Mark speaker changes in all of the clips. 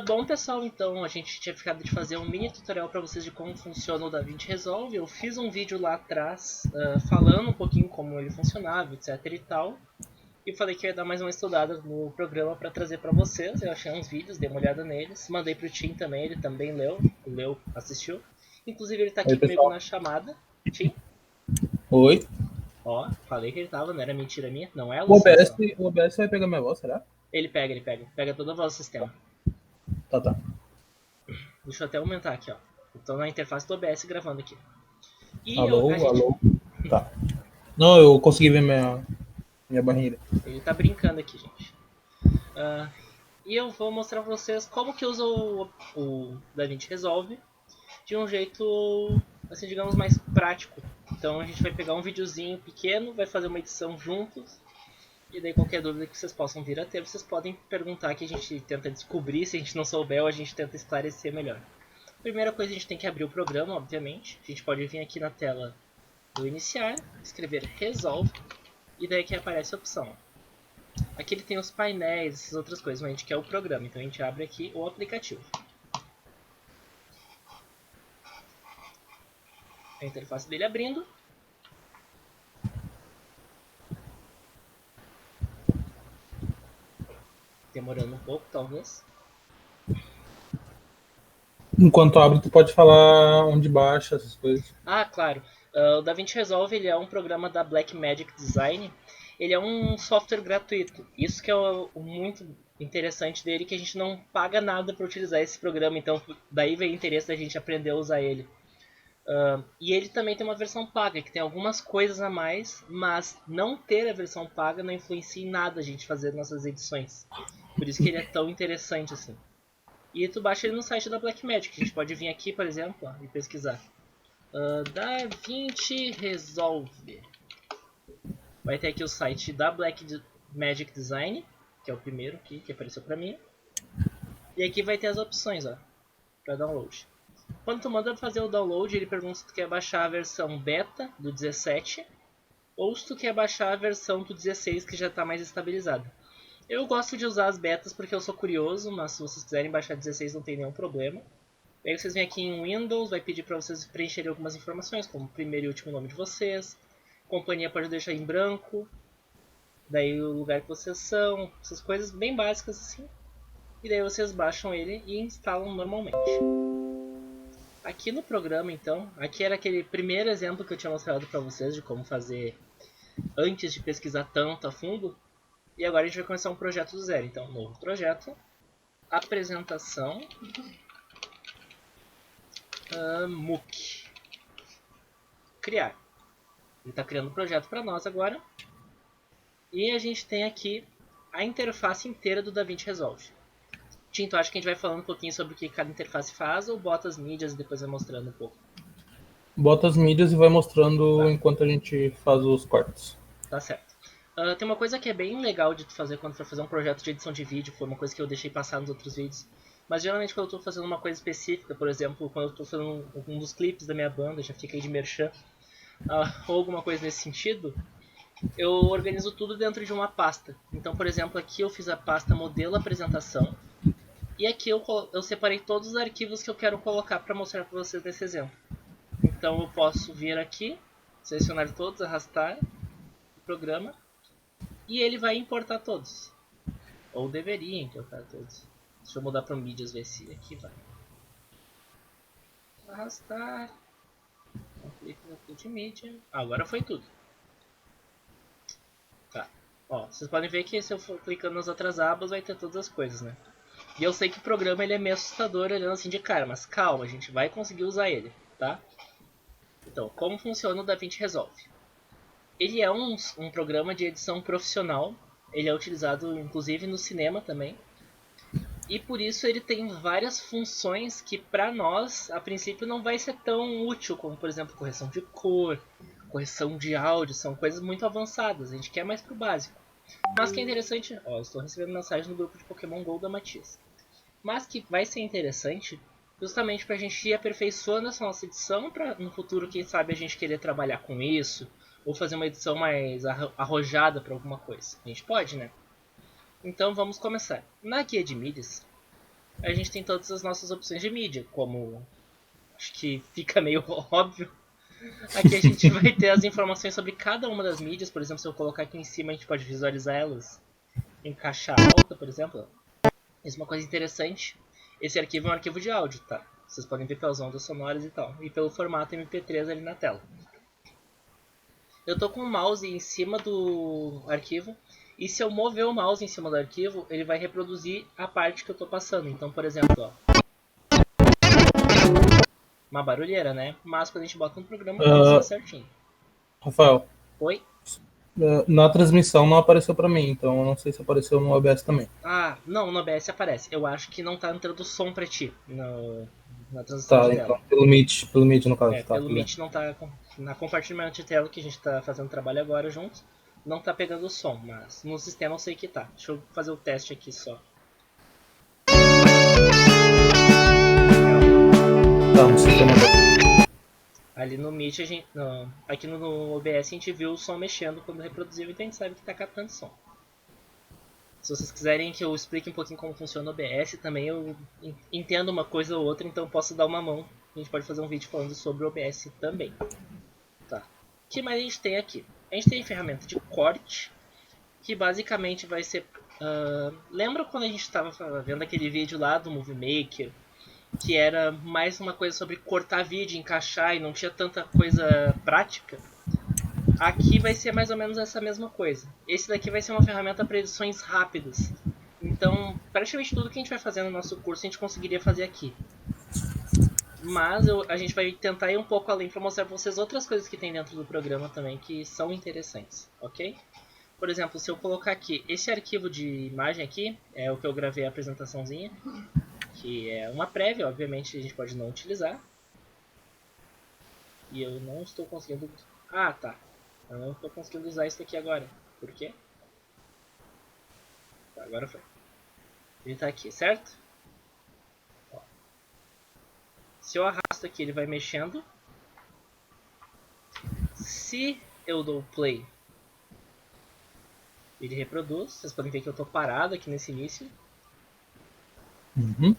Speaker 1: Bom pessoal, então a gente tinha ficado de fazer um mini tutorial para vocês de como funciona o DaVinci Resolve. Eu fiz um vídeo lá atrás falando um pouquinho como ele funcionava, etc e tal. E falei que ia dar mais uma estudada no programa para trazer para vocês. Eu achei uns vídeos, dei uma olhada neles. Mandei pro Tim também, ele também leu, assistiu. Inclusive ele tá
Speaker 2: Oi,
Speaker 1: aqui comigo
Speaker 2: pessoal.
Speaker 1: na chamada. Tim,
Speaker 2: Oi.
Speaker 1: ó, falei que ele tava, não era mentira minha, não é
Speaker 2: O OBS,
Speaker 1: alucinação.
Speaker 2: o OBS vai pegar minha voz, será?
Speaker 1: Ele pega toda a voz do sistema.
Speaker 2: Tá, tá.
Speaker 1: Deixa eu até aumentar aqui, ó. Eu tô na interface do OBS gravando aqui. A
Speaker 2: Alô,
Speaker 1: gente.
Speaker 2: alô. Tá. Não, eu consegui ver minha barrinha.
Speaker 1: Ele tá brincando aqui, gente. Ah, e eu vou mostrar pra vocês como que usa o DaVinci Resolve de um jeito, assim, digamos, mais prático. Então a gente vai pegar um videozinho pequeno, vai fazer uma edição juntos. E daí qualquer dúvida que vocês possam vir a ter, vocês podem perguntar que a gente tenta descobrir. Se a gente não souber, ou a gente tenta esclarecer melhor. Primeira coisa, a gente tem que abrir o programa, obviamente. A gente pode vir aqui na tela do iniciar, escrever resolve, e daí aqui aparece a opção. Aqui ele tem os painéis, essas outras coisas, mas a gente quer o programa, então a gente abre aqui o aplicativo. A interface dele abrindo. Demorando um pouco, talvez.
Speaker 2: Enquanto abre, tu pode falar onde baixa essas coisas.
Speaker 1: Ah, claro. O DaVinci Resolve ele é um programa da Blackmagic Design. Ele é um software gratuito. Isso que é o muito interessante dele, que a gente não paga nada para utilizar esse programa. Então, daí vem o interesse da gente aprender a usar ele. E ele também tem uma versão paga, que tem algumas coisas a mais, mas não ter a versão paga não influencia em nada a gente fazer nossas edições. Por isso que ele é tão interessante assim. E tu baixa ele no site da Blackmagic. A gente pode vir aqui, por exemplo, ó, e pesquisar. DaVinci Resolve. Vai ter aqui o site da Blackmagic Design, que é o primeiro aqui que apareceu pra mim. E aqui vai ter as opções, ó, para download. Quando tu manda fazer o download, ele pergunta se tu quer baixar a versão beta do 17 ou se tu quer baixar a versão do 16 que já está mais estabilizada. Eu gosto de usar as betas porque eu sou curioso, mas se vocês quiserem baixar 16 não tem nenhum problema. Aí vocês vêm aqui em Windows, vai pedir para vocês preencherem algumas informações, como o primeiro e último nome de vocês, companhia pode deixar em branco, daí o lugar que vocês são, essas coisas bem básicas assim. E daí vocês baixam ele e instalam normalmente. Aqui no programa, então, aqui era aquele primeiro exemplo que eu tinha mostrado para vocês de como fazer antes de pesquisar tanto a fundo. E agora a gente vai começar um projeto do zero. Então, novo projeto, apresentação, MOOC, criar. Ele está criando um projeto para nós agora. E a gente tem aqui a interface inteira do DaVinci Resolve. Tinto, acho que a gente vai falando um pouquinho sobre o que cada interface faz ou bota as mídias e depois vai mostrando um pouco?
Speaker 2: Bota as mídias e vai mostrando
Speaker 1: Tá,
Speaker 2: enquanto a gente faz os cortes.
Speaker 1: tá certo. Tem uma coisa que é bem legal de tu fazer quando tu for fazer um projeto de edição de vídeo, foi uma coisa que eu deixei passar nos outros vídeos. Mas geralmente quando eu estou fazendo uma coisa específica, por exemplo, quando eu estou fazendo um dos clipes da minha banda, já fica aí de merchan, ou alguma coisa nesse sentido, eu organizo tudo dentro de uma pasta. Então, por exemplo, aqui eu fiz a pasta modelo apresentação, e aqui eu separei todos os arquivos que eu quero colocar para mostrar para vocês nesse exemplo. Então eu posso vir aqui, selecionar todos, arrastar o programa, e ele vai importar todos. Ou deveria importar todos. Deixa eu mudar para mídias, ver se aqui vai. Arrastar. Clique no multimídia. Agora foi tudo. Tá. Ó, vocês podem ver que se eu for clicando nas outras abas vai ter todas as coisas, né? E eu sei que o programa ele é meio assustador olhando assim de cara, mas calma, a gente vai conseguir usar ele, tá? Então, como funciona o DaVinci Resolve? Ele é um programa de edição profissional. Ele é utilizado inclusive no cinema também. E por isso ele tem várias funções que para nós, a princípio, não vai ser tão útil, como por exemplo correção de cor, correção de áudio, são coisas muito avançadas, a gente quer mais pro básico. Mas que é interessante, ó, estou recebendo mensagem no grupo de Pokémon GO da Matias. Mas que vai ser interessante justamente para a gente ir aperfeiçoando essa nossa edição, para no futuro, quem sabe, a gente querer trabalhar com isso, ou fazer uma edição mais arrojada para alguma coisa. A gente pode, né? Então vamos começar. Na guia de mídias, a gente tem todas as nossas opções de mídia, como acho que fica meio óbvio. Aqui a gente vai ter as informações sobre cada uma das mídias, por exemplo, se eu colocar aqui em cima a gente pode visualizar elas em caixa alta, por exemplo. Isso é uma coisa interessante. Esse arquivo é um arquivo de áudio, tá? Vocês podem ver pelas ondas sonoras e tal, e pelo formato MP3 ali na tela. Eu tô com o mouse em cima do arquivo, e se eu mover o mouse em cima do arquivo, ele vai reproduzir a parte que eu tô passando. Então, por exemplo, ó, uma barulheira, né? Mas quando a gente bota no programa, funciona certinho.
Speaker 2: Rafael,
Speaker 1: Oi?
Speaker 2: na transmissão não apareceu pra mim, então eu não sei se apareceu no OBS também.
Speaker 1: Ah, não, no OBS aparece. Eu acho que não tá entrando som pra ti na transição
Speaker 2: Tá,
Speaker 1: de tela.
Speaker 2: então pelo Meet no caso. Tá,
Speaker 1: Pelo Meet não tá. Na compartilhamento de tela que a gente tá fazendo trabalho agora juntos, não tá pegando o som, mas no sistema eu sei que tá. Deixa eu fazer o teste aqui só.
Speaker 2: Tá, no sistema.
Speaker 1: Ali no Meet, aqui no OBS a gente viu o som mexendo quando reproduziu, então a gente sabe que tá captando som. Se vocês quiserem que eu explique um pouquinho como funciona o OBS, também eu entendo uma coisa ou outra, então eu posso dar uma mão. A gente pode fazer um vídeo falando sobre o OBS também. Tá. O que mais a gente tem aqui? A gente tem a ferramenta de corte, que basicamente vai ser... lembra quando a gente estava vendo aquele vídeo lá do Movie Maker, que era mais uma coisa sobre cortar vídeo, encaixar e não tinha tanta coisa prática? Aqui vai ser mais ou menos essa mesma coisa. Esse daqui vai ser uma ferramenta para edições rápidas. Então, praticamente tudo que a gente vai fazer no nosso curso a gente conseguiria fazer aqui. Mas a gente vai tentar ir um pouco além para mostrar para vocês outras coisas que tem dentro do programa também que são interessantes, ok? Por exemplo, se eu colocar aqui, esse arquivo de imagem aqui, é o que eu gravei a apresentaçãozinha, que é uma prévia, obviamente a gente pode não utilizar. E eu não estou conseguindo... Ah, tá. Eu não estou conseguindo usar isso aqui agora. Por quê? Tá, agora foi. Ele está aqui, certo? Ó. Se eu arrasto aqui, ele vai mexendo. Se eu dou play, ele reproduz. Vocês podem ver que eu estou parado aqui nesse início.
Speaker 2: Uhum.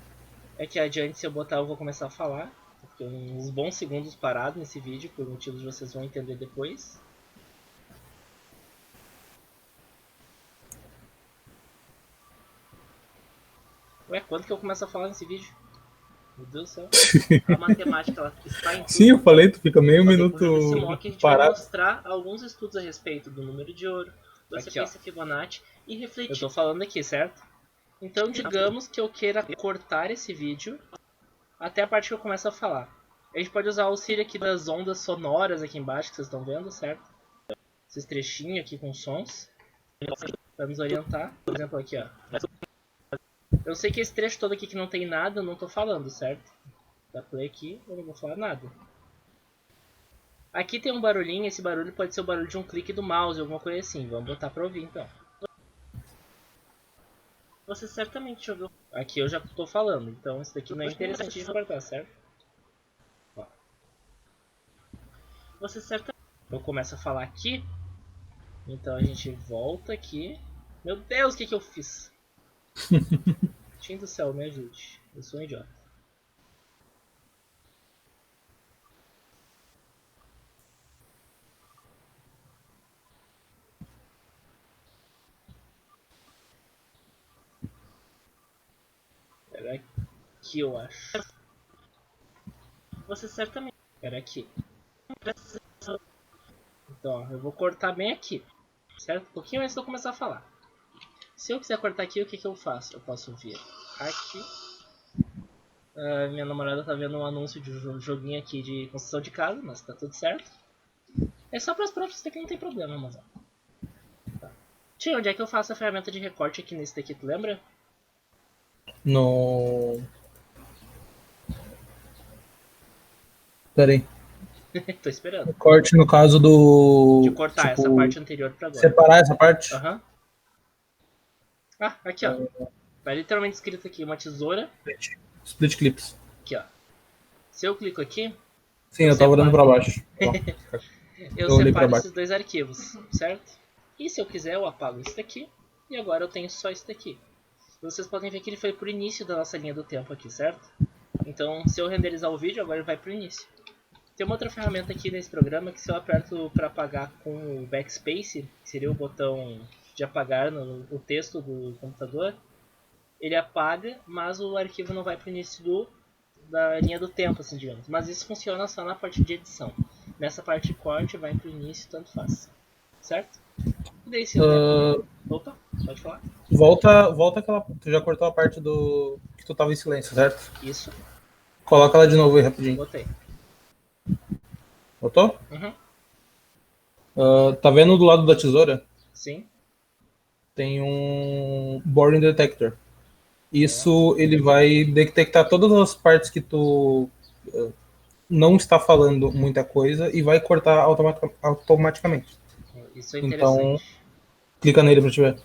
Speaker 1: Aqui adiante, se eu botar, eu vou começar a falar. Fiquei uns bons segundos parado nesse vídeo, por motivos que vocês vão entender depois. Ué, quando que eu começo a falar nesse vídeo? Meu Deus do céu. A matemática ela está em tudo.
Speaker 2: Sim, eu falei, tu fica meio minuto
Speaker 1: Nesse mock a gente vai mostrar alguns estudos a respeito do número de ouro, da sequência Fibonacci e refletir. Eu tô falando aqui, certo? Então digamos que eu queira cortar esse vídeo até a parte que eu começo a falar. A gente pode usar o auxílio aqui das ondas sonoras aqui embaixo, que vocês estão vendo, certo? Esses trechinhos aqui com sons. Para nos orientar. Por exemplo, aqui, ó. Eu sei que esse trecho todo aqui que não tem nada, eu não tô falando, certo? Dá play aqui, eu não vou falar nada. Aqui tem um barulhinho, esse barulho pode ser o barulho de um clique do mouse, alguma coisa assim. Vamos botar pra ouvir, então. Você certamente ouviu. Aqui eu já tô falando, então isso daqui não é interessante de cortar, certo? Ó. Você certamente... Eu começo a falar aqui. Então a gente volta aqui. Meu Deus, o que eu fiz? Tim do céu, me ajude. Eu sou um idiota. Era aqui, eu acho. Você certamente... Era aqui. Então, ó, eu vou cortar bem aqui. Certo? Um pouquinho antes de eu começar a falar. Se eu quiser cortar aqui, o que eu faço? Eu posso vir aqui. Minha namorada tá vendo um anúncio de um joguinho aqui de construção de casa, mas tá tudo certo. É só para as provas, isso daqui não tem problema, mas ó. Tá. Tia, onde é que eu faço a ferramenta de recorte aqui nesse daqui, tu lembra?
Speaker 2: No... Pera aí.
Speaker 1: Tô esperando.
Speaker 2: Corte no caso do...
Speaker 1: De cortar essa parte anterior pra agora.
Speaker 2: Separar essa parte?
Speaker 1: Aham. Ah, aqui ó. Tá literalmente escrito aqui, uma tesoura.
Speaker 2: Split clips.
Speaker 1: Aqui ó. Se eu clico aqui...
Speaker 2: Sim, eu tava olhando pra baixo.
Speaker 1: Eu separo esses dois arquivos, certo? E se eu quiser eu apago isso daqui. E agora eu tenho só isso daqui. vocês podem ver que ele foi pro início da nossa linha do tempo aqui, certo? Então, se eu renderizar o vídeo, agora ele vai pro início. Tem uma outra ferramenta aqui nesse programa que se eu aperto para apagar com o backspace, que seria o botão de apagar no texto do computador, ele apaga, mas o arquivo não vai para o início da linha do tempo, assim, digamos. Mas isso funciona só na parte de edição. Nessa parte de corte vai para o início, tanto faz. Certo? E daí se eu... Opa, pode falar.
Speaker 2: Volta aquela... Tu já cortou a parte do... que tu tava em silêncio, certo?
Speaker 1: Isso.
Speaker 2: Coloca ela de novo aí, rapidinho.
Speaker 1: Botei.
Speaker 2: Botou?
Speaker 1: Uhum.
Speaker 2: Tá vendo do lado da tesoura?
Speaker 1: Sim.
Speaker 2: Tem um Boring Detector. Isso ele vai detectar todas as partes que tu não está falando muita coisa e vai cortar automaticamente.
Speaker 1: Isso é
Speaker 2: Então,
Speaker 1: interessante.
Speaker 2: clica nele pra te ver.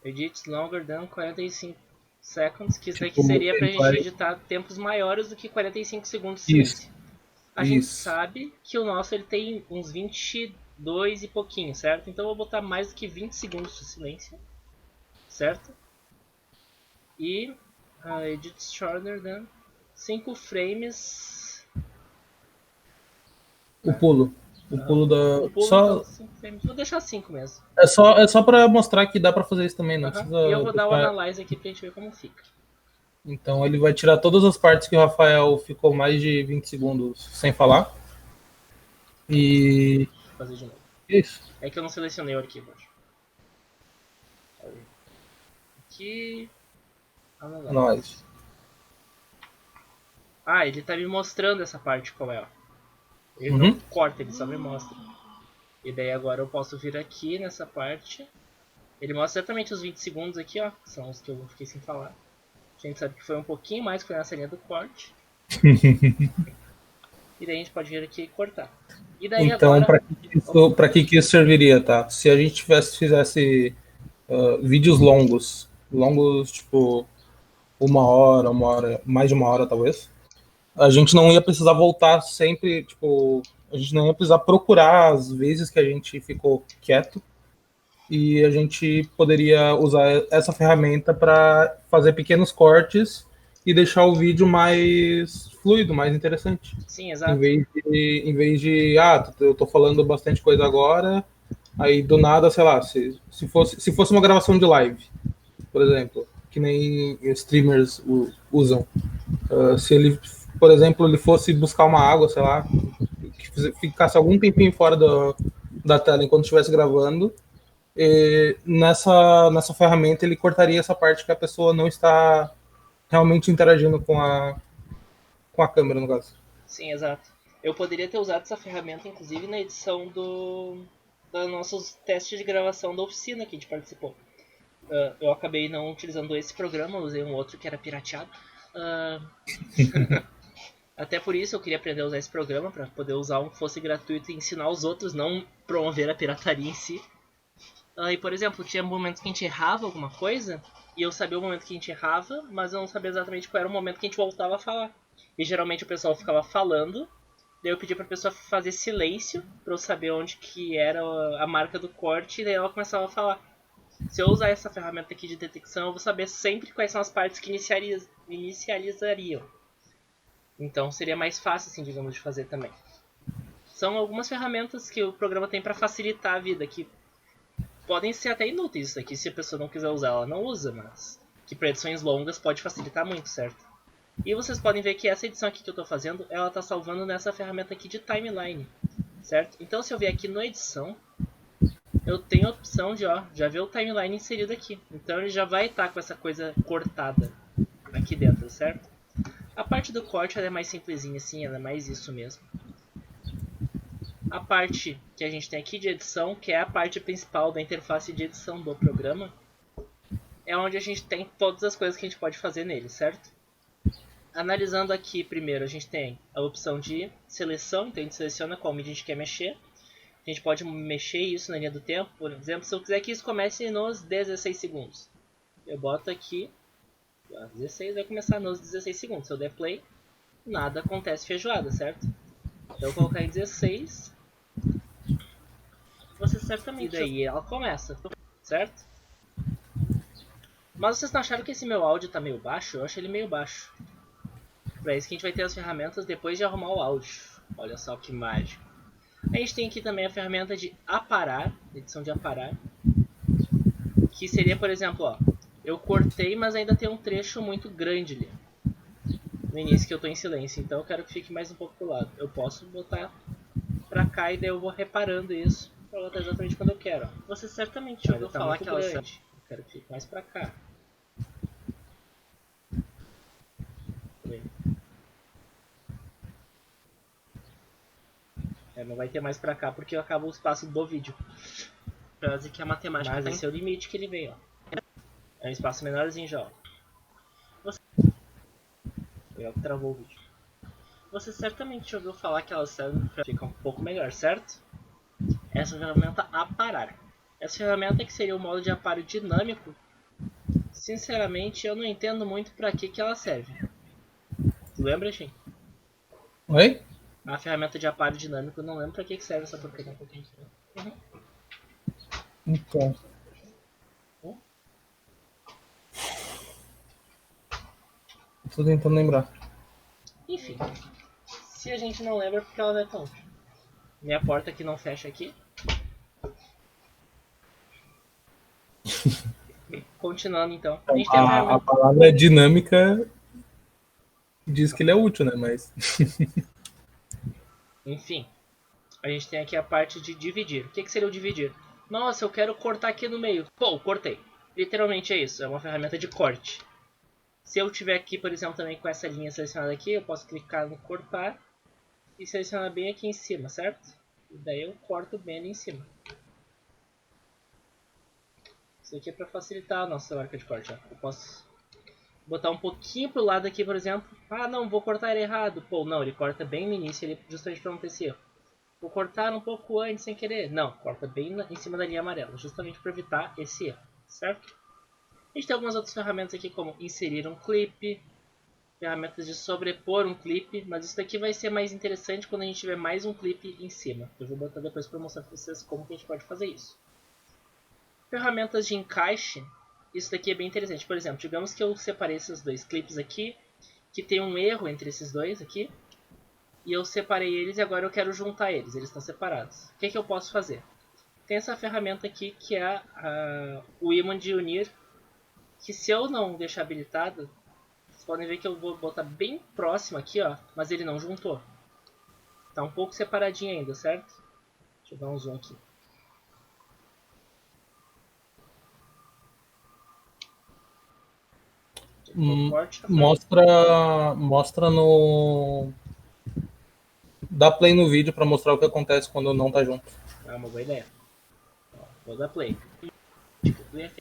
Speaker 1: Edits longer than 45 seconds, que isso daqui
Speaker 2: Tipo,
Speaker 1: seria pra
Speaker 2: ele
Speaker 1: gente
Speaker 2: vai...
Speaker 1: editar tempos maiores do que 45 segundos de
Speaker 2: Isso.
Speaker 1: silêncio. A gente sabe que o nosso ele tem uns 22 e pouquinho, certo? Então eu vou botar mais do que 20 segundos de silêncio, certo? E edits shorter than 5 frames.
Speaker 2: O pulo. O pulo da...
Speaker 1: O pulo
Speaker 2: só...
Speaker 1: então 5 frames. Vou deixar 5 mesmo.
Speaker 2: É só pra mostrar que dá pra fazer isso também, não precisa...
Speaker 1: E eu vou dar o analyze aqui pra gente ver como fica.
Speaker 2: Então ele vai tirar todas as partes que o Rafael ficou mais de 20 segundos sem falar. E...
Speaker 1: Vou fazer de novo.
Speaker 2: Isso.
Speaker 1: É que eu não selecionei o arquivo. Aqui...
Speaker 2: Analyze.
Speaker 1: Ah, ele tá me mostrando essa parte qual é, ó. Ele não corta, ele só me mostra. E daí agora eu posso vir aqui nessa parte. Ele mostra exatamente os 20 segundos aqui, ó. Que são os que eu fiquei sem falar. A gente sabe que foi um pouquinho mais que foi nessa linha do corte. E daí a gente pode vir aqui e cortar. E daí
Speaker 2: então,
Speaker 1: agora...
Speaker 2: pra que isso serviria, tá? Se a gente fizesse vídeos longos, tipo 1 hora, mais de 1 hora talvez, a gente não ia precisar voltar sempre, tipo, a gente não ia precisar procurar as vezes que a gente ficou quieto e a gente poderia usar essa ferramenta para fazer pequenos cortes e deixar o vídeo mais fluido, mais interessante.
Speaker 1: Sim, exato.
Speaker 2: Em vez de eu tô falando bastante coisa agora, aí do nada, sei lá, se fosse uma gravação de live, por exemplo, que nem streamers usam, se ele, por exemplo, ele fosse buscar uma água, sei lá, que ficasse algum tempinho fora da tela enquanto estivesse gravando, nessa ferramenta ele cortaria essa parte que a pessoa não está realmente interagindo com a câmera, no caso.
Speaker 1: Sim, exato. Eu poderia ter usado essa ferramenta, inclusive, na edição dos nossos testes de gravação da oficina que a gente participou. Eu acabei não utilizando esse programa, usei um outro que era pirateado. Até por isso eu queria aprender a usar esse programa, para poder usar um que fosse gratuito e ensinar os outros, não promover a pirataria em si. E, por exemplo, tinha momentos que a gente errava alguma coisa, e eu sabia o momento que a gente errava, mas eu não sabia exatamente qual era o momento que a gente voltava a falar. E geralmente o pessoal ficava falando, daí eu pedi pra pessoa fazer silêncio, pra eu saber onde que era a marca do corte, e daí ela começava a falar. Se eu usar essa ferramenta aqui de detecção, eu vou saber sempre quais são as partes que inicializariam. Então seria mais fácil, assim, digamos, de fazer também. São algumas ferramentas que o programa tem para facilitar a vida, que podem ser até inúteis isso aqui, se a pessoa não quiser usar, ela não usa, mas que para edições longas pode facilitar muito, certo? E vocês podem ver que essa edição aqui que eu estou fazendo, ela está salvando nessa ferramenta aqui de timeline, certo? Então se eu vier aqui no edição, eu tenho a opção de, já ver o timeline inserido aqui. Então ele já vai estar com essa coisa cortada aqui dentro, certo? A parte do corte ela é mais simplesinha assim, ela é mais isso mesmo. A parte que a gente tem aqui de edição, que é a parte principal da interface de edição do programa, é onde a gente tem todas as coisas que a gente pode fazer nele, certo? Analisando aqui primeiro, a gente tem a opção de seleção, então a gente seleciona qual mídia a gente quer mexer. A gente pode mexer isso na linha do tempo, por exemplo, se eu quiser que isso comece nos 16 segundos. Eu boto aqui, 16 vai começar nos 16 segundos. Se eu der play, nada acontece feijoada, certo? Então eu vou colocar em 16. Você certamente... E daí ela começa, certo? Mas vocês não acharam que esse meu áudio tá meio baixo? Eu acho ele meio baixo. Pra isso que a gente vai ter as ferramentas depois de arrumar o áudio. Olha só que mágico. A gente tem aqui também a ferramenta de aparar, edição de aparar. Que seria, por exemplo, ó, eu cortei, mas ainda tem um trecho muito grande ali. No início que eu tô em silêncio, então eu quero que fique mais um pouco pro lado. Eu posso botar pra cá e daí eu vou reparando isso pra botar exatamente quando eu quero. Ó. Você certamente já ouviu falar que ela é grande. Eu quero que fique mais pra cá. Não vai ter mais pra cá porque acaba o espaço do vídeo. Pra dizer que a matemática mas esse é o limite que ele vem, ó. É um espaço menorzinho já, ó. Eu que travou o vídeo. Você certamente ouviu falar que ela serve pra ficar um pouco melhor, certo? Essa ferramenta aparar. Essa ferramenta que seria o modo de aparo dinâmico. Sinceramente, eu não entendo muito pra que ela serve. Tu lembra, Shin?
Speaker 2: Oi?
Speaker 1: A ferramenta de aparo dinâmico, eu não lembro pra que serve essa porcaria. Uhum.
Speaker 2: Então. Tô tentando lembrar.
Speaker 1: Enfim. Se a gente não lembra, porque ela não é tão útil. Minha porta que não fecha aqui. Continuando então. A gente tem a ferramenta.
Speaker 2: A palavra dinâmica diz que ele é útil, né? Mas.
Speaker 1: Enfim. A gente tem aqui a parte de dividir. O que seria o dividir? Nossa, eu quero cortar aqui no meio. Pô, cortei. Literalmente é isso. É uma ferramenta de corte. Se eu tiver aqui, por exemplo, também com essa linha selecionada aqui, eu posso clicar no cortar e selecionar bem aqui em cima, certo? E daí eu corto bem ali em cima. Isso aqui é para facilitar a nossa marca de corte. Ó. Eu posso botar um pouquinho pro lado aqui, por exemplo. Ah, não, vou cortar ele errado. Pô, não, ele corta bem no início, ele justamente para não ter esse erro. Vou cortar um pouco antes sem querer. Não, corta bem em cima da linha amarela, justamente para evitar esse erro, certo? A gente tem algumas outras ferramentas aqui, como inserir um clipe, ferramentas de sobrepor um clipe, mas isso daqui vai ser mais interessante quando a gente tiver mais um clipe em cima. Eu vou botar depois para mostrar para vocês como que a gente pode fazer isso. Ferramentas de encaixe, isso daqui é bem interessante. Por exemplo, digamos que eu separei esses dois clipes aqui, que tem um erro entre esses dois aqui, e eu separei eles e agora eu quero juntar eles, eles estão separados. O que eu posso fazer? Tem essa ferramenta aqui que é o ímã de unir, que se eu não deixar habilitado, vocês podem ver que eu vou botar bem próximo aqui, ó, mas ele não juntou. Tá um pouco separadinho ainda, certo? Deixa eu dar um zoom aqui.
Speaker 2: Mostra no... Dá play no vídeo pra mostrar o que acontece quando não tá junto.
Speaker 1: É uma boa ideia. Ó, vou dar play.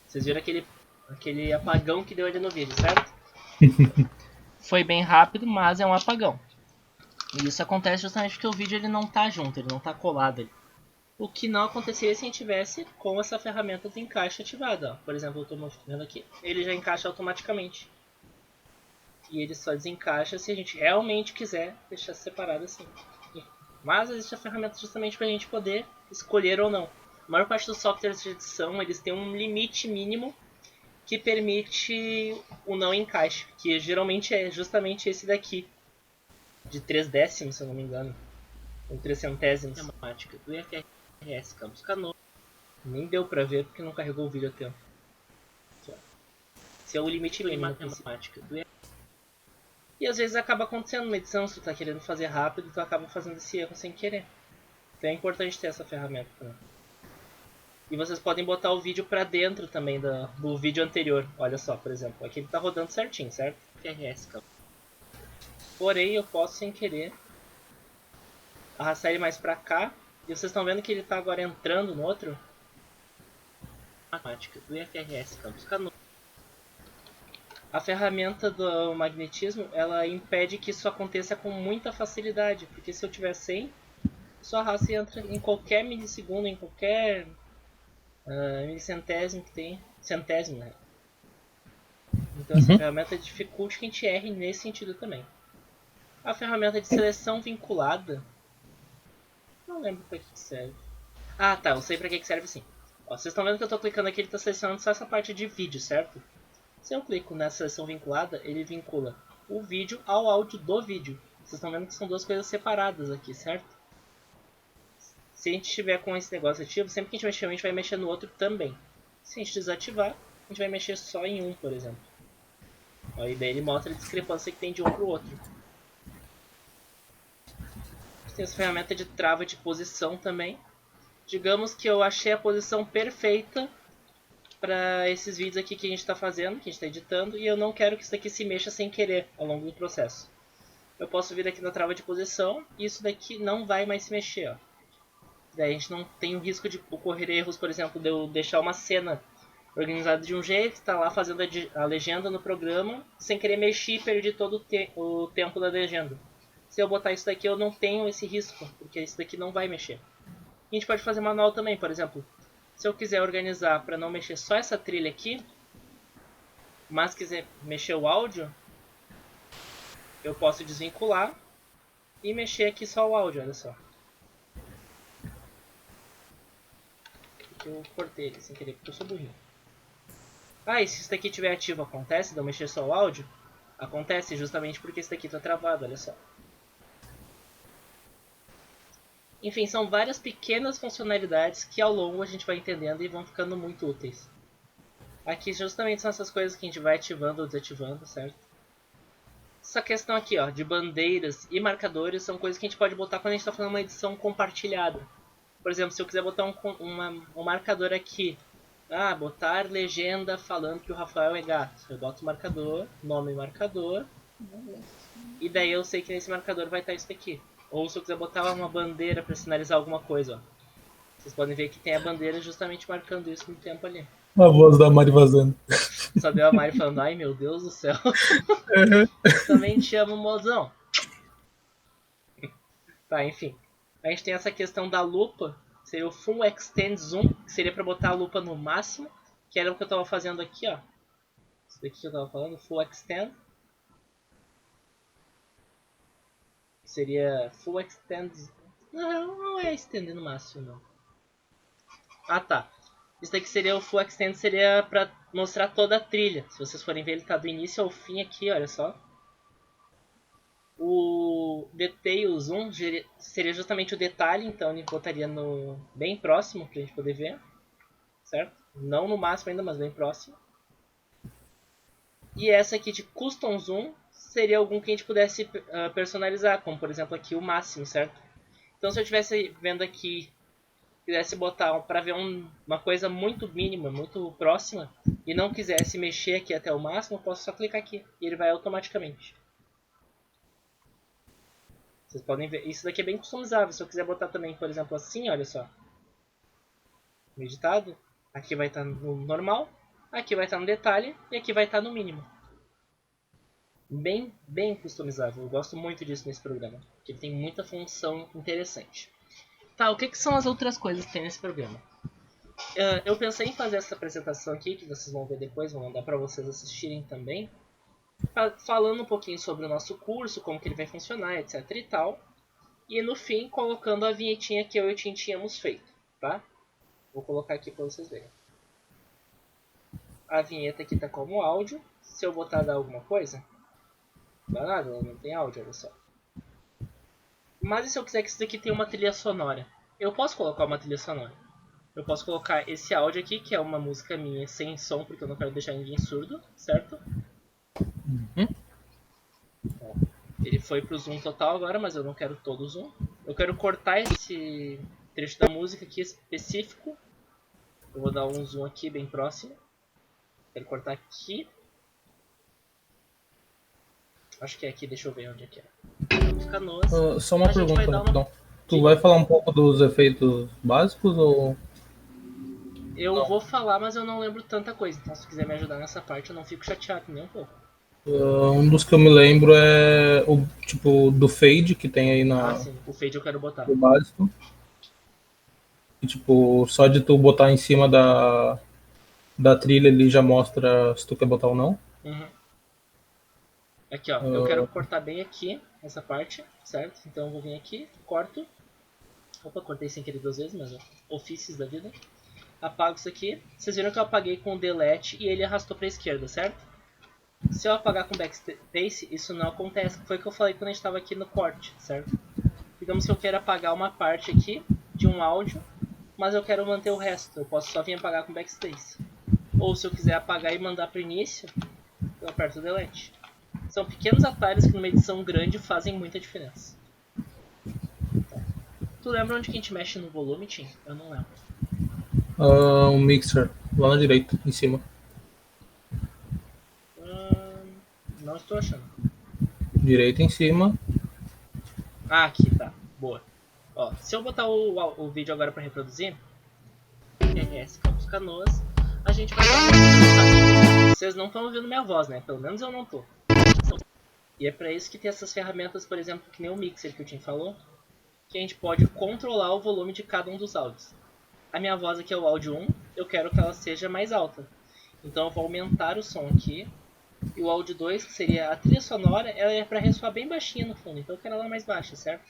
Speaker 1: Vocês viram aquele apagão que deu ali no vídeo, certo? Foi bem rápido, mas é um apagão. E isso acontece justamente porque o vídeo ele não tá junto, ele não tá colado ali. O que não aconteceria se a gente tivesse com essa ferramenta de encaixe ativada. Ó. Por exemplo, eu estou mostrando aqui. Ele já encaixa automaticamente. E ele só desencaixa se a gente realmente quiser deixar separado assim. Mas existe a ferramenta justamente para a gente poder escolher ou não. A maior parte dos softwares de edição eles têm um limite mínimo que permite o não encaixe. Que geralmente é justamente esse daqui. De 3 décimos, se eu não me engano. Ou 3 centésimos. Temática do IFRS Campus Canoas. Nem deu pra ver porque não carregou o vídeo a tempo. Esse é o limite mínimo matemática do IFRS. E às vezes acaba acontecendo uma edição, se tu tá querendo fazer rápido, tu acaba fazendo esse erro sem querer. Então é importante ter essa ferramenta também. E vocês podem botar o vídeo pra dentro também do vídeo anterior. Olha só, por exemplo, aqui ele tá rodando certinho, certo? IFRS Campus. Porém, eu posso sem querer arrastar ele mais pra cá. E vocês estão vendo que ele tá agora entrando no outro? Matemática do IFRS Campus Canoas. A ferramenta do magnetismo, ela impede que isso aconteça com muita facilidade. Porque se eu tiver 100, eu só arrasto e entra em qualquer milissegundo, em qualquer milicentésimo que tem. Centésimo, né? Então essa ferramenta dificulta que a gente erre nesse sentido também. A ferramenta de seleção vinculada, não lembro para que serve. Ah, tá, eu sei para que serve sim. Ó, vocês estão vendo que eu estou clicando aqui, ele está selecionando só essa parte de vídeo, certo? Se eu clico nessa seleção vinculada, ele vincula o vídeo ao áudio do vídeo. Vocês estão vendo que são duas coisas separadas aqui, certo? Se a gente estiver com esse negócio ativo, sempre que a gente mexer um, a gente vai mexer no outro também. Se a gente desativar, a gente vai mexer só em um, por exemplo. Aí daí ele mostra a discrepância que tem de um para o outro. Tem essa ferramenta de trava de posição também. Digamos que eu achei a posição perfeita para esses vídeos aqui que a gente está fazendo, que a gente está editando, e eu não quero que isso daqui se mexa sem querer ao longo do processo. Eu posso vir aqui na trava de posição e isso daqui não vai mais se mexer. Ó. Daí a gente não tem o risco de ocorrer erros, por exemplo, de eu deixar uma cena organizada de um jeito, está lá fazendo a legenda no programa, sem querer mexer e perder todo o tempo da legenda. Se eu botar isso daqui eu não tenho esse risco, porque isso daqui não vai mexer. E a gente pode fazer manual também, por exemplo, se eu quiser organizar para não mexer só essa trilha aqui, mas quiser mexer o áudio, eu posso desvincular e mexer aqui só o áudio, olha só. Eu cortei ele sem querer porque eu sou burrinho. Ah, e se isso daqui estiver ativo acontece de eu mexer só o áudio? Acontece justamente porque isso daqui está travado, olha só. Enfim, são várias pequenas funcionalidades que ao longo a gente vai entendendo e vão ficando muito úteis. Aqui justamente são essas coisas que a gente vai ativando ou desativando, certo? Essa questão aqui, ó, de bandeiras e marcadores são coisas que a gente pode botar quando a gente está fazendo uma edição compartilhada. Por exemplo, se eu quiser botar um marcador aqui, botar legenda falando que o Rafael é gato. Eu boto o marcador, nome marcador, e daí eu sei que nesse marcador vai estar isso daqui. Ou se eu quiser botar uma bandeira para sinalizar alguma coisa, ó. Vocês podem ver que tem a bandeira justamente marcando isso no tempo ali.
Speaker 2: A voz da Mari vazando.
Speaker 1: Só deu a Mari falando, ai meu Deus do céu. Também te amo, mozão. Tá, enfim. A gente tem essa questão da lupa, seria o Full Extend Zoom, que seria para botar a lupa no máximo, que era o que eu estava fazendo aqui, ó. Isso daqui que eu estava falando, Full Extend. Seria Full Extend... Não é Extend no máximo, não. Ah, tá. Isso daqui seria o Full Extend, seria para mostrar toda a trilha. Se vocês forem ver, ele está do início ao fim aqui, olha só. O Detail Zoom seria justamente o detalhe, então ele botaria no bem próximo para a gente poder ver, certo? Não no máximo ainda, mas bem próximo. E essa aqui de Custom Zoom seria algum que a gente pudesse personalizar, como por exemplo aqui o máximo, certo? Então se eu estivesse vendo aqui, quisesse botar para ver uma coisa muito mínima, muito próxima, e não quisesse mexer aqui até o máximo, eu posso só clicar aqui e ele vai automaticamente. Vocês podem ver, isso daqui é bem customizável. Se eu quiser botar também, por exemplo, assim, olha só. Editado. Aqui vai estar no normal, aqui vai estar no detalhe e aqui vai estar no mínimo. Bem customizável. Eu gosto muito disso nesse programa, porque ele tem muita função interessante. Tá, o que são as outras coisas que tem nesse programa? Eu pensei em fazer essa apresentação aqui, que vocês vão ver depois, vou mandar para vocês assistirem também. Falando um pouquinho sobre o nosso curso, como que ele vai funcionar, etc e tal. E no fim, colocando a vinhetinha que eu e o Tim tínhamos feito, tá? Vou colocar aqui para vocês verem. A vinheta aqui tá como áudio. Se eu botar dar alguma coisa, não dá nada, ela não tem áudio, olha só. Mas e se eu quiser que isso daqui tenha uma trilha sonora? Eu posso colocar uma trilha sonora. Eu posso colocar esse áudio aqui, que é uma música minha sem som, porque eu não quero deixar ninguém surdo, certo? Ele foi pro zoom total agora, mas eu não quero todo o zoom. Eu quero cortar esse trecho da música aqui específico. Eu vou dar um zoom aqui bem próximo. Quero cortar aqui. Acho que é aqui, deixa eu ver onde é que é. Canoas.
Speaker 2: Só uma pergunta,
Speaker 1: uma...
Speaker 2: Tu vai falar um pouco dos efeitos básicos ou...
Speaker 1: Eu vou falar, mas eu não lembro tanta coisa. Então se quiser me ajudar nessa parte, eu não fico chateado nem um pouco.
Speaker 2: Um dos que eu me lembro é o tipo do fade que tem aí na.
Speaker 1: Ah, sim, o fade eu quero botar.
Speaker 2: O básico. E, tipo, só de tu botar em cima da trilha ele já mostra se tu quer botar ou não.
Speaker 1: Uhum. Aqui, ó. Eu quero cortar bem aqui, essa parte, certo? Então eu vou vir aqui, corto. Opa, cortei sem querer 2 vezes, mas ofícios da vida. Apago isso aqui. Vocês viram que eu apaguei com o delete e ele arrastou para a esquerda, certo? Se eu apagar com backspace, isso não acontece. Foi o que eu falei quando a gente estava aqui no corte, certo? Digamos que eu quero apagar uma parte aqui de um áudio, mas eu quero manter o resto. Eu posso só vir apagar com backspace. Ou se eu quiser apagar e mandar para o início, eu aperto o delete. São pequenos atalhos que numa edição grande fazem muita diferença. Tu lembra onde que a gente mexe no volume, Tim? Eu não lembro.
Speaker 2: Um mixer, lá na direita, em cima.
Speaker 1: Não estou achando.
Speaker 2: Direita em cima.
Speaker 1: Ah, aqui, tá. Boa. Ó, se eu botar o vídeo agora para reproduzir, RS Campos Canoas, a gente vai dar. Vocês não estão ouvindo minha voz, né? Pelo menos eu não tô. E é para isso que tem essas ferramentas, por exemplo, que nem o mixer que o Tim falou, que a gente pode controlar o volume de cada um dos áudios. A minha voz aqui é o áudio 1, eu quero que ela seja mais alta. Então eu vou aumentar o som aqui. E o áudio 2, que seria a trilha sonora, ela é para ressoar bem baixinha no fundo. Então eu quero ela mais baixa, certo?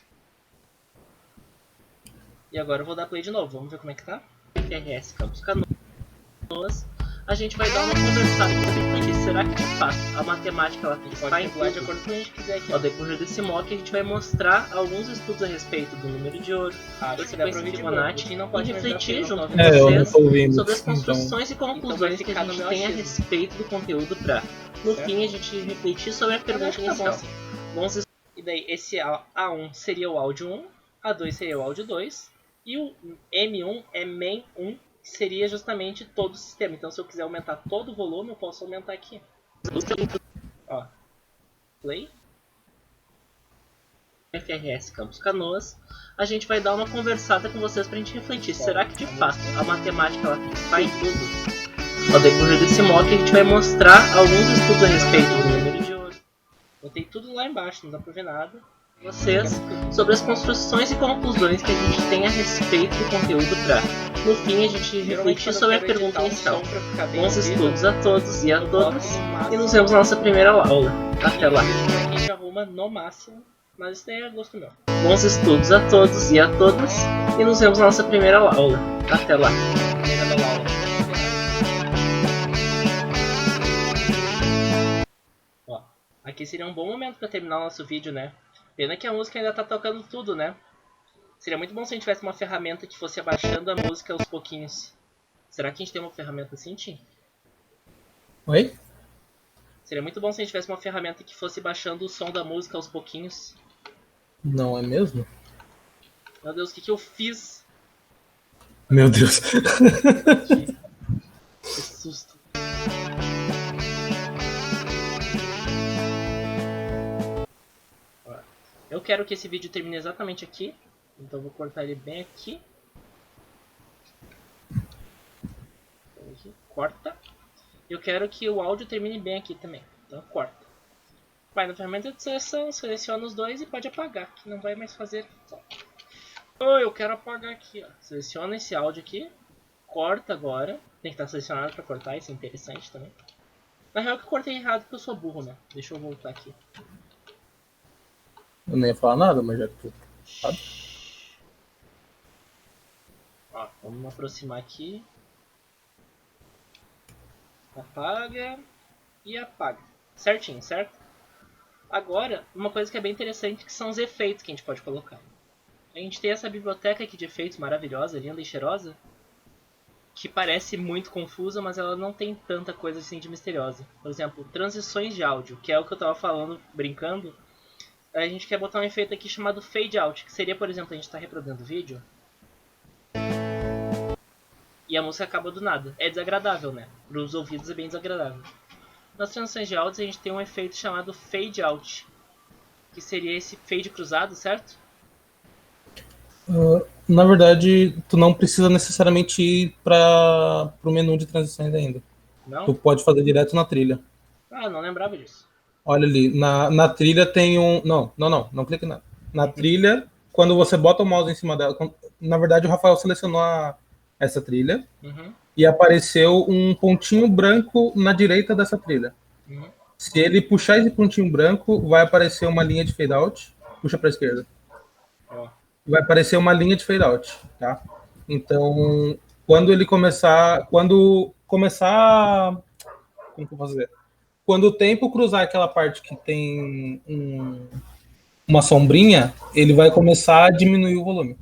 Speaker 1: E agora eu vou dar play de novo. Vamos ver como é que tá. RS Campos Canoas. A gente vai dar uma conversada com aqui. Será que de fato a matemática ela está em de acordo com o que a gente quiser aqui? Ao decorrer desse mock a gente vai mostrar alguns estudos a respeito do número de ouro, da sequência de Fibonacci, e refletir junto com vocês sobre as construções e conclusões que a gente tem a respeito do conteúdo para, no fim, a gente refletir sobre a pergunta inicial. E daí esse A1 seria o áudio 1, A2 seria o áudio 2, e o M1 é main 1, que seria justamente todo o sistema. Então, se eu quiser aumentar todo o volume, eu posso aumentar aqui. Ó, play. FRS Campos Canoas. A gente vai dar uma conversada com vocês pra gente refletir. Será que de fato a matemática ela está em tudo? Ao decorrer desse mock, a gente vai mostrar alguns estudos a respeito do número de ouro. Botei tudo lá embaixo, não dá pra ver nada. Vocês sobre as construções e conclusões que a gente tem a respeito do conteúdo para, no fim, a gente refletir sobre a pergunta inicial. Bons estudos a todos e a todas, e nos vemos na nossa primeira aula. Até lá. A gente arruma no máximo, mas isso daí é gosto meu. Bons estudos a todos e a todas, e nos vemos na nossa primeira aula. Até lá. Ó, aqui seria um bom momento para terminar o nosso vídeo, né? Pena que a música ainda tá tocando tudo, né? Seria muito bom se a gente tivesse uma ferramenta que fosse abaixando a música aos pouquinhos. Será que a gente tem uma ferramenta assim, Tim?
Speaker 2: Oi?
Speaker 1: Seria muito bom se a gente tivesse uma ferramenta que fosse baixando o som da música aos pouquinhos.
Speaker 2: Não é mesmo?
Speaker 1: Meu Deus, o que eu fiz?
Speaker 2: Meu Deus.
Speaker 1: Que susto. Eu quero que esse vídeo termine exatamente aqui. Então eu vou cortar ele bem aqui. Corta. Eu quero que o áudio termine bem aqui também. Então corta. Vai na ferramenta de seleção, seleciona os dois e pode apagar, que não vai mais fazer. Oh, eu quero apagar aqui, ó. Seleciona esse áudio aqui. Corta agora. Tem que estar selecionado para cortar, isso é interessante também. Na real que eu cortei errado porque eu sou burro, né? Deixa eu voltar aqui.
Speaker 2: Eu nem ia falar nada, mas já que tu sabe.
Speaker 1: Ó, vamos aproximar aqui. Apaga e apaga. Certinho, certo? Agora, uma coisa que é bem interessante que são os efeitos que a gente pode colocar. A gente tem essa biblioteca aqui de efeitos maravilhosa, linda e cheirosa, que parece muito confusa, mas ela não tem tanta coisa assim de misteriosa. Por exemplo, transições de áudio, que é o que eu estava falando, brincando. A gente quer botar um efeito aqui chamado Fade Out, que seria, por exemplo, a gente está reproduzindo o vídeo e a música acaba do nada. É desagradável, né? Para os ouvidos é bem desagradável. Nas transições de áudio a gente tem um efeito chamado Fade Out, que seria esse fade cruzado, certo?
Speaker 2: Na verdade, tu não precisa necessariamente ir para o menu de transições ainda.
Speaker 1: Não?
Speaker 2: Tu pode fazer direto na trilha.
Speaker 1: Ah, não lembrava disso.
Speaker 2: Olha ali, na trilha tem um... Não clique na trilha, quando você bota o mouse em cima dela... Na verdade, o Rafael selecionou essa trilha e apareceu um pontinho branco na direita dessa trilha. Se ele puxar esse pontinho branco, vai aparecer uma linha de fade out. Puxa para a esquerda. Vai aparecer uma linha de fade out, tá? Então, quando começar... Como que eu posso dizer? quando o tempo cruzar aquela parte que tem uma sombrinha, ele vai começar a diminuir o volume.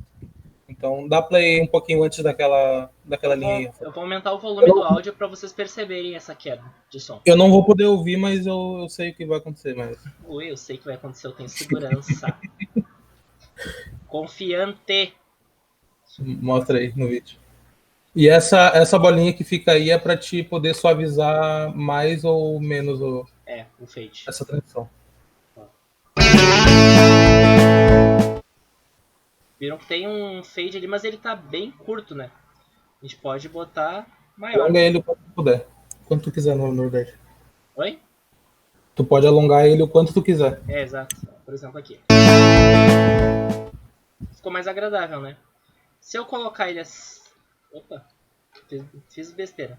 Speaker 2: Então dá play um pouquinho antes daquela linha aí.
Speaker 1: Eu vou aumentar o volume do áudio para vocês perceberem essa queda de som.
Speaker 2: Eu não vou poder ouvir, mas eu sei o que vai acontecer. Mas...
Speaker 1: Ui, eu sei que vai acontecer, eu tenho segurança. Confiante.
Speaker 2: Mostra aí no vídeo. E essa bolinha que fica aí é para te poder suavizar mais ou menos
Speaker 1: o fade.
Speaker 2: Essa transição.
Speaker 1: Viram que tem um fade ali, mas ele tá bem curto, né? A gente pode botar maior.
Speaker 2: Alonga ele o quanto tu puder. Quanto tu quiser no Nordeste.
Speaker 1: Oi?
Speaker 2: Tu pode alongar ele o quanto tu quiser.
Speaker 1: Exato. Por exemplo, aqui. Ficou mais agradável, né? Se eu colocar ele assim... Opa. Fiz besteira.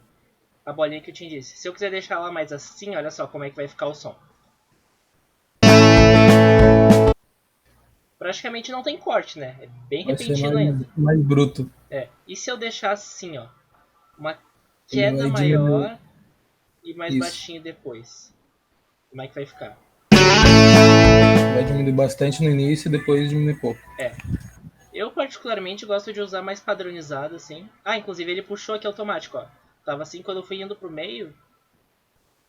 Speaker 1: A bolinha que eu te disse. Se eu quiser deixar ela mais assim, olha só como é que vai ficar o som. Praticamente não tem corte, né? É bem repentino ainda.
Speaker 2: Mais bruto.
Speaker 1: E se eu deixar assim, ó. Uma queda maior e mais baixinho depois. Como é que vai ficar?
Speaker 2: Vai diminuir bastante no início e depois diminui pouco.
Speaker 1: Eu particularmente gosto de usar mais padronizado, assim. Inclusive ele puxou aqui automático, ó. Tava assim, quando eu fui indo pro meio,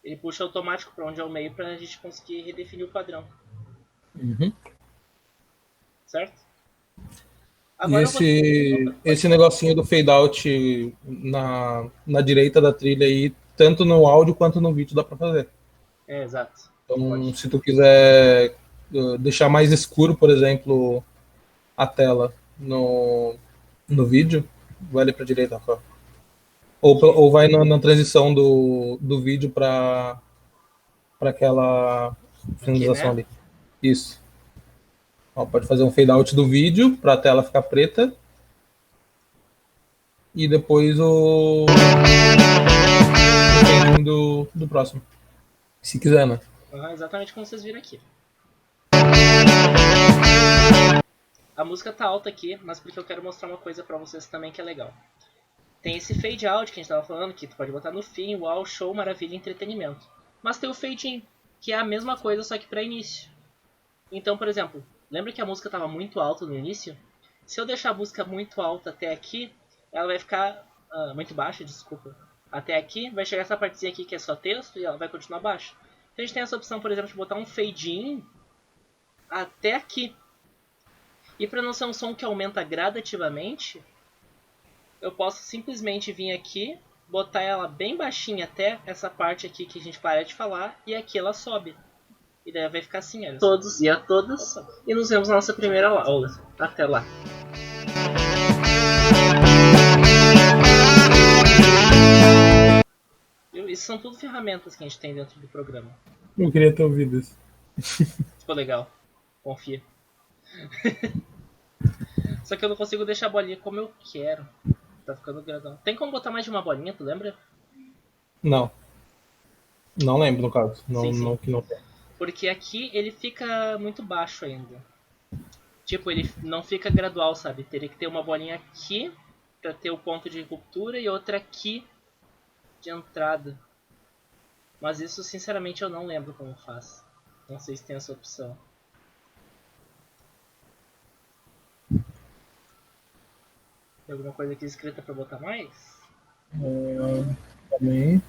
Speaker 1: ele puxa automático pra onde é o meio pra gente conseguir redefinir o padrão.
Speaker 2: Uhum.
Speaker 1: Certo?
Speaker 2: Agora esse negocinho do fade out na direita da trilha aí, tanto no áudio quanto no vídeo dá pra fazer.
Speaker 1: Exato.
Speaker 2: Então, se tu quiser deixar mais escuro, por exemplo, a tela no vídeo, vai ali pra direita, ó. Ou vai na transição do vídeo para aquela finalização ali. Isso. Ó, pode fazer um fade out do vídeo para a tela ficar preta. E depois o fade do próximo. Se quiser, né?
Speaker 1: Exatamente como vocês viram aqui. A música tá alta aqui, mas porque eu quero mostrar uma coisa pra vocês também que é legal. Tem esse fade out que a gente tava falando, que tu pode botar no fim, uau, show, maravilha, entretenimento. Mas tem o fade in, que é a mesma coisa, só que pra início. Então, por exemplo, lembra que a música tava muito alta no início? Se eu deixar a música muito alta até aqui, ela vai ficar... muito baixa, desculpa. Até aqui, vai chegar essa partezinha aqui que é só texto e ela vai continuar baixa. Então a gente tem essa opção, por exemplo, de botar um fade in até aqui. E para não ser um som que aumenta gradativamente, eu posso simplesmente vir aqui, botar ela bem baixinha até essa parte aqui que a gente para de falar, e aqui ela sobe. E daí vai ficar assim, olha. Todos e a todas. E nos vemos na nossa primeira aula. Até lá. Isso são tudo ferramentas que a gente tem dentro do programa.
Speaker 2: Eu queria ter ouvido isso.
Speaker 1: Ficou legal. Confia. Só que eu não consigo deixar a bolinha como eu quero. Tá ficando grandão. Tem como botar mais de uma bolinha, tu lembra?
Speaker 2: Não. Não lembro, no caso. Não,
Speaker 1: sim.
Speaker 2: Não, que não tem.
Speaker 1: Porque aqui ele fica muito baixo ainda. Tipo, ele não fica gradual, sabe? Teria que ter uma bolinha aqui pra ter o ponto de ruptura e outra aqui de entrada. Mas isso, sinceramente, eu não lembro como faz. Não sei se tem essa opção. Tem alguma coisa aqui escrita pra botar mais?
Speaker 2: Também.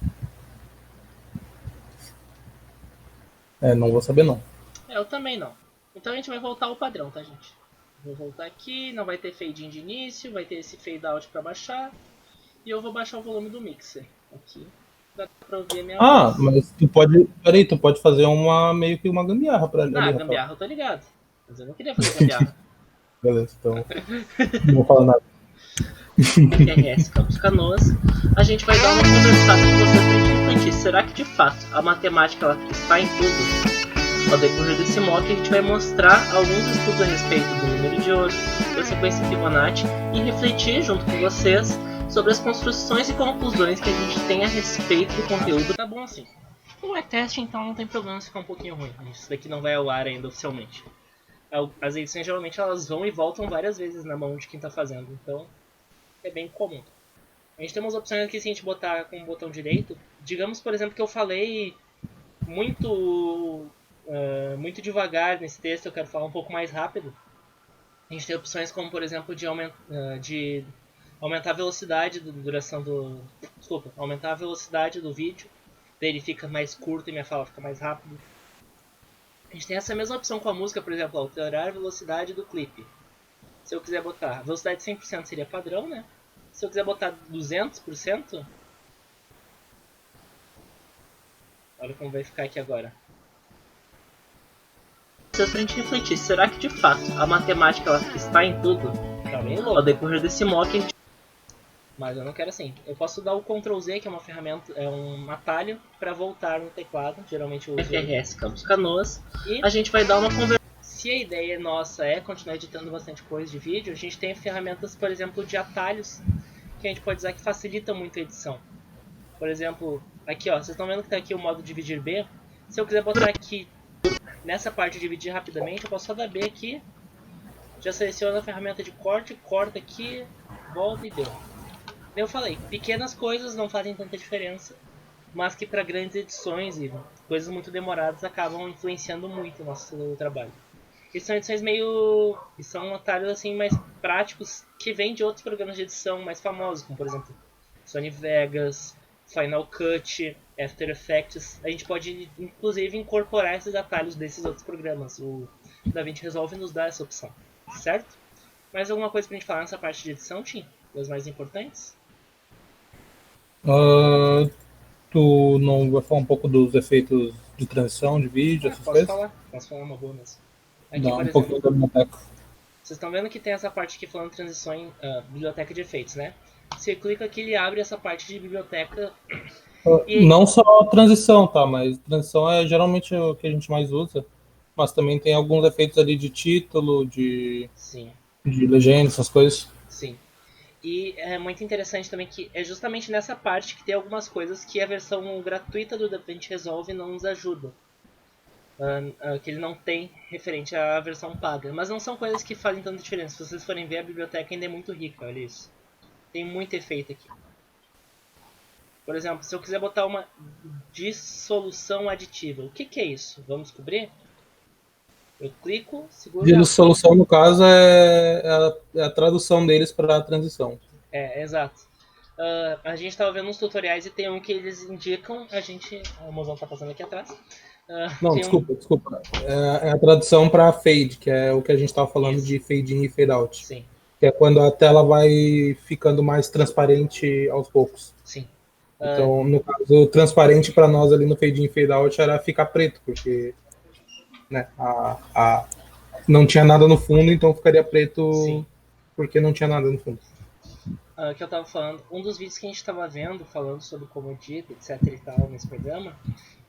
Speaker 2: Não vou saber não.
Speaker 1: Eu também não. Então a gente vai voltar ao padrão, tá, gente? Vou voltar aqui, não vai ter fade in de início, vai ter esse fade out pra baixar. E eu vou baixar o volume do mixer aqui. Dá pra ouvir a minha voz.
Speaker 2: Mas tu pode. Peraí, tu pode fazer meio que uma gambiarra pra ali.
Speaker 1: Gambiarra eu tô ligado. Mas eu não queria fazer gambiarra.
Speaker 2: Beleza, então. Não vou falar nada.
Speaker 1: RS Campos Canoas, a gente vai dar uma conversada com vocês pra gente refletir. Será que de fato a matemática ela está em tudo? Ao decorrer desse mock a gente vai mostrar alguns estudos a respeito do número de ouro, da sequência Fibonacci e refletir junto com vocês sobre as construções e conclusões que a gente tem a respeito do conteúdo. Tá bom assim. Não é teste, então não tem problema se ficar um pouquinho ruim. Isso daqui não vai ao ar ainda oficialmente. As edições geralmente elas vão e voltam várias vezes na mão de quem está fazendo, então é bem comum. A gente tem umas opções aqui se a gente botar com o botão direito. Digamos, por exemplo, que eu falei muito devagar nesse texto, eu quero falar um pouco mais rápido. A gente tem opções como, por exemplo, de aumentar a velocidade da duração do... Desculpa, aumentar a velocidade do vídeo. Daí ele fica mais curto e minha fala fica mais rápido. A gente tem essa mesma opção com a música, por exemplo, alterar a velocidade do clipe. Se eu quiser botar velocidade 100% seria padrão, né? Se eu quiser botar 200%, olha como vai ficar aqui agora. Pra gente refletir, será que de fato a matemática ela está em tudo? Tá bem louco. Ao decorrer desse mock, mas eu não quero assim. Eu posso dar o Ctrl Z, que é uma ferramenta, é um atalho para voltar no teclado. Geralmente eu uso FRS Campos Canoas. E a gente vai dar uma conversão. Se a ideia nossa é continuar editando bastante coisa de vídeo, a gente tem ferramentas, por exemplo, de atalhos que a gente pode usar que facilitam muito a edição. Por exemplo, aqui ó, vocês estão vendo que está aqui o modo dividir B. Se eu quiser botar aqui nessa parte de dividir rapidamente, eu posso só dar B aqui, já seleciono a ferramenta de corte, corta aqui, volta e deu. Eu falei, pequenas coisas não fazem tanta diferença, mas que para grandes edições e coisas muito demoradas acabam influenciando muito o nosso trabalho. E são edições meio... são atalhos assim mais práticos que vêm de outros programas de edição mais famosos, como por exemplo Sony Vegas, Final Cut, After Effects. A gente pode inclusive incorporar esses atalhos desses outros programas. O DaVinci Resolve nos dá essa opção, certo? Mais alguma coisa pra gente falar nessa parte de edição, Tim? Os mais importantes?
Speaker 2: Tu não vai falar um pouco dos efeitos de transição de vídeo, essas coisas?
Speaker 1: Posso falar uma boa mesmo. Aqui,
Speaker 2: Dá
Speaker 1: por
Speaker 2: um
Speaker 1: exemplo,
Speaker 2: pouquinho da biblioteca.
Speaker 1: vocês estão vendo que tem essa parte aqui falando transição, biblioteca de efeitos, né? Você clica aqui, ele abre essa parte de biblioteca. E...
Speaker 2: não só transição, tá? Mas transição é geralmente o que a gente mais usa. Mas também tem alguns efeitos ali de título, de legenda, essas coisas.
Speaker 1: Sim. E é muito interessante também que é justamente nessa parte que tem algumas coisas que a versão gratuita do DaVinci Resolve não nos ajuda. Que ele não tem referente à versão paga. Mas não são coisas que fazem tanta diferença. Se vocês forem ver, a biblioteca ainda é muito rica, olha isso. Tem muito efeito aqui. Por exemplo, se eu quiser botar uma dissolução aditiva, o que é isso? Vamos descobrir? Eu clico, seguro...
Speaker 2: Dissolução, no caso, é a tradução deles para a transição.
Speaker 1: Exato. A gente estava vendo uns tutoriais e tem um que eles indicam, o mozão tá passando aqui atrás.
Speaker 2: Não, desculpa. É a tradução para fade, que é o que a gente estava falando de fade in e fade out.
Speaker 1: Sim.
Speaker 2: Que é quando a tela vai ficando mais transparente aos poucos.
Speaker 1: Sim.
Speaker 2: Então, no caso, transparente para nós ali no fade in e fade out era ficar preto, porque né, não tinha nada no fundo, então ficaria preto. Sim. Porque não tinha nada no fundo.
Speaker 1: Que eu tava falando, um dos vídeos que a gente estava vendo, falando sobre como edita, etc e tal, nesse programa,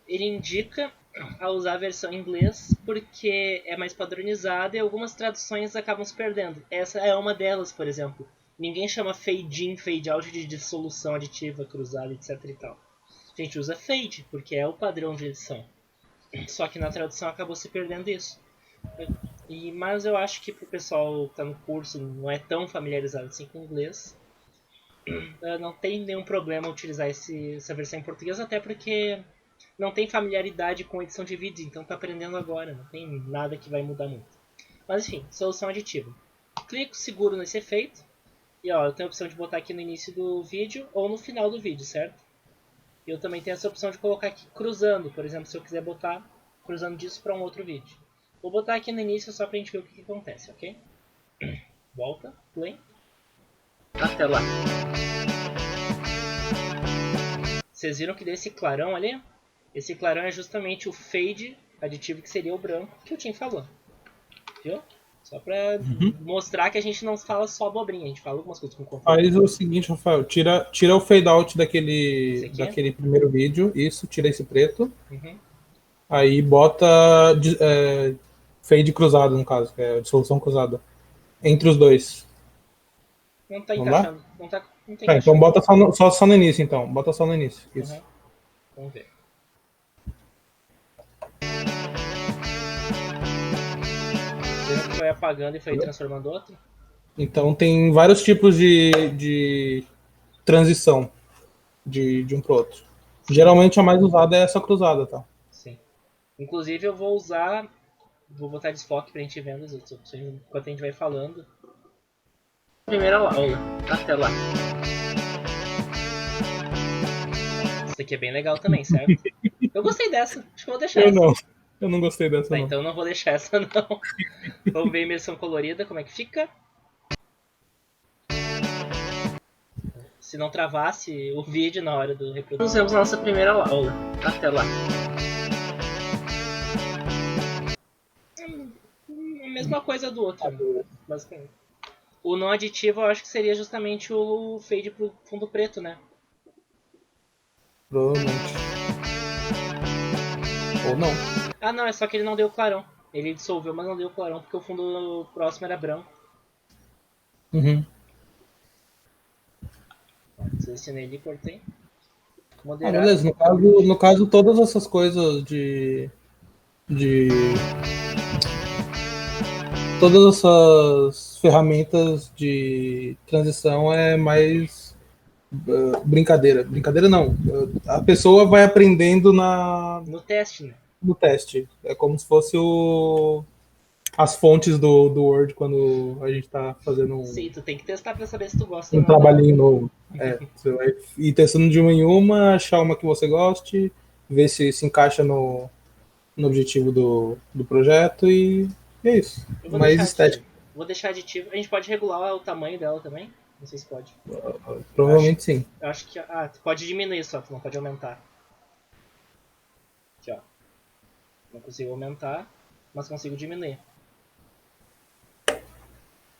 Speaker 1: ele indica a usar a versão em inglês porque é mais padronizada e algumas traduções acabam se perdendo. Essa é uma delas, por exemplo. Ninguém chama fade in, fade out de dissolução aditiva, cruzada, etc e tal. A gente usa fade, porque é o padrão de edição. Só que na tradução acabou se perdendo isso. Mas eu acho que pro pessoal que está no curso não é tão familiarizado assim com o inglês, não tem nenhum problema utilizar essa versão em português, até porque não tem familiaridade com edição de vídeo, então tá aprendendo agora, não tem nada que vai mudar muito. Mas enfim, solução aditiva. Clico seguro nesse efeito, e ó, eu tenho a opção de botar aqui no início do vídeo ou no final do vídeo, certo? E eu também tenho essa opção de colocar aqui cruzando, por exemplo, se eu quiser botar cruzando disso para um outro vídeo. Vou botar aqui no início só pra gente ver o que acontece, ok? Volta, play. Até lá. Vocês viram que desse clarão ali? Esse clarão é justamente o fade aditivo, que seria o branco, que o Tim falou. Viu? Só pra mostrar que a gente não fala só abobrinha, a gente fala algumas coisas com conteúdo.
Speaker 2: Faz o seguinte, Rafael, tira o fade out daquele primeiro vídeo, isso, tira esse preto. Aí bota fade cruzado, no caso, que é a dissolução cruzada. Entre os dois.
Speaker 1: Não tá encaixando. Não tá
Speaker 2: encaixando. Então bota só no início, então. Bota só no início. Isso.
Speaker 1: Vamos ver. Foi apagando e foi transformando outro?
Speaker 2: Então tem vários tipos de transição de um pro outro. Geralmente a mais usada é essa cruzada, tá?
Speaker 1: Sim. Inclusive eu vou botar desfoque pra gente vendo as outras opções enquanto a gente vai falando. Primeira aula, até lá. Isso aqui é bem legal também, certo? Eu gostei dessa, acho que eu vou deixar
Speaker 2: Eu
Speaker 1: essa.
Speaker 2: não. Eu não gostei dessa,
Speaker 1: Tá,
Speaker 2: não.
Speaker 1: então eu não vou deixar essa não. Vamos ver a imersão colorida, como é que fica. Se não travasse o vídeo na hora do reproduzir. Nos vemos na nossa primeira aula. Até lá. A mesma coisa do outro, basicamente. O não aditivo eu acho que seria justamente o fade pro fundo preto, né?
Speaker 2: Provavelmente. Ou não.
Speaker 1: Ah não, é só que ele não deu clarão. Ele dissolveu, mas não deu clarão porque o fundo próximo era branco.
Speaker 2: Uhum.
Speaker 1: Selecionei ele e cortei.
Speaker 2: Ah,
Speaker 1: Moderar.
Speaker 2: beleza. No caso, todas essas coisas de. Todas essas ferramentas de transição é mais brincadeira. Brincadeira não. A pessoa vai aprendendo
Speaker 1: No teste, né?
Speaker 2: no teste. É como se fosse as fontes do Word quando a gente está fazendo
Speaker 1: Sim, tu tem que testar pra saber se tu gosta ou
Speaker 2: um
Speaker 1: não dela.
Speaker 2: trabalhinho novo. Você vai ir testando de uma em uma, achar uma que você goste, ver se encaixa no objetivo do projeto e é isso.
Speaker 1: Eu vou
Speaker 2: Mais
Speaker 1: deixar aditivo.
Speaker 2: estética.
Speaker 1: Vou deixar aditivo. A gente pode regular o tamanho dela também. Não sei se pode.
Speaker 2: Provavelmente sim.
Speaker 1: Eu acho que. Ah, tu pode diminuir só, tu não pode aumentar. Aqui, ó. Não consigo aumentar, mas consigo diminuir.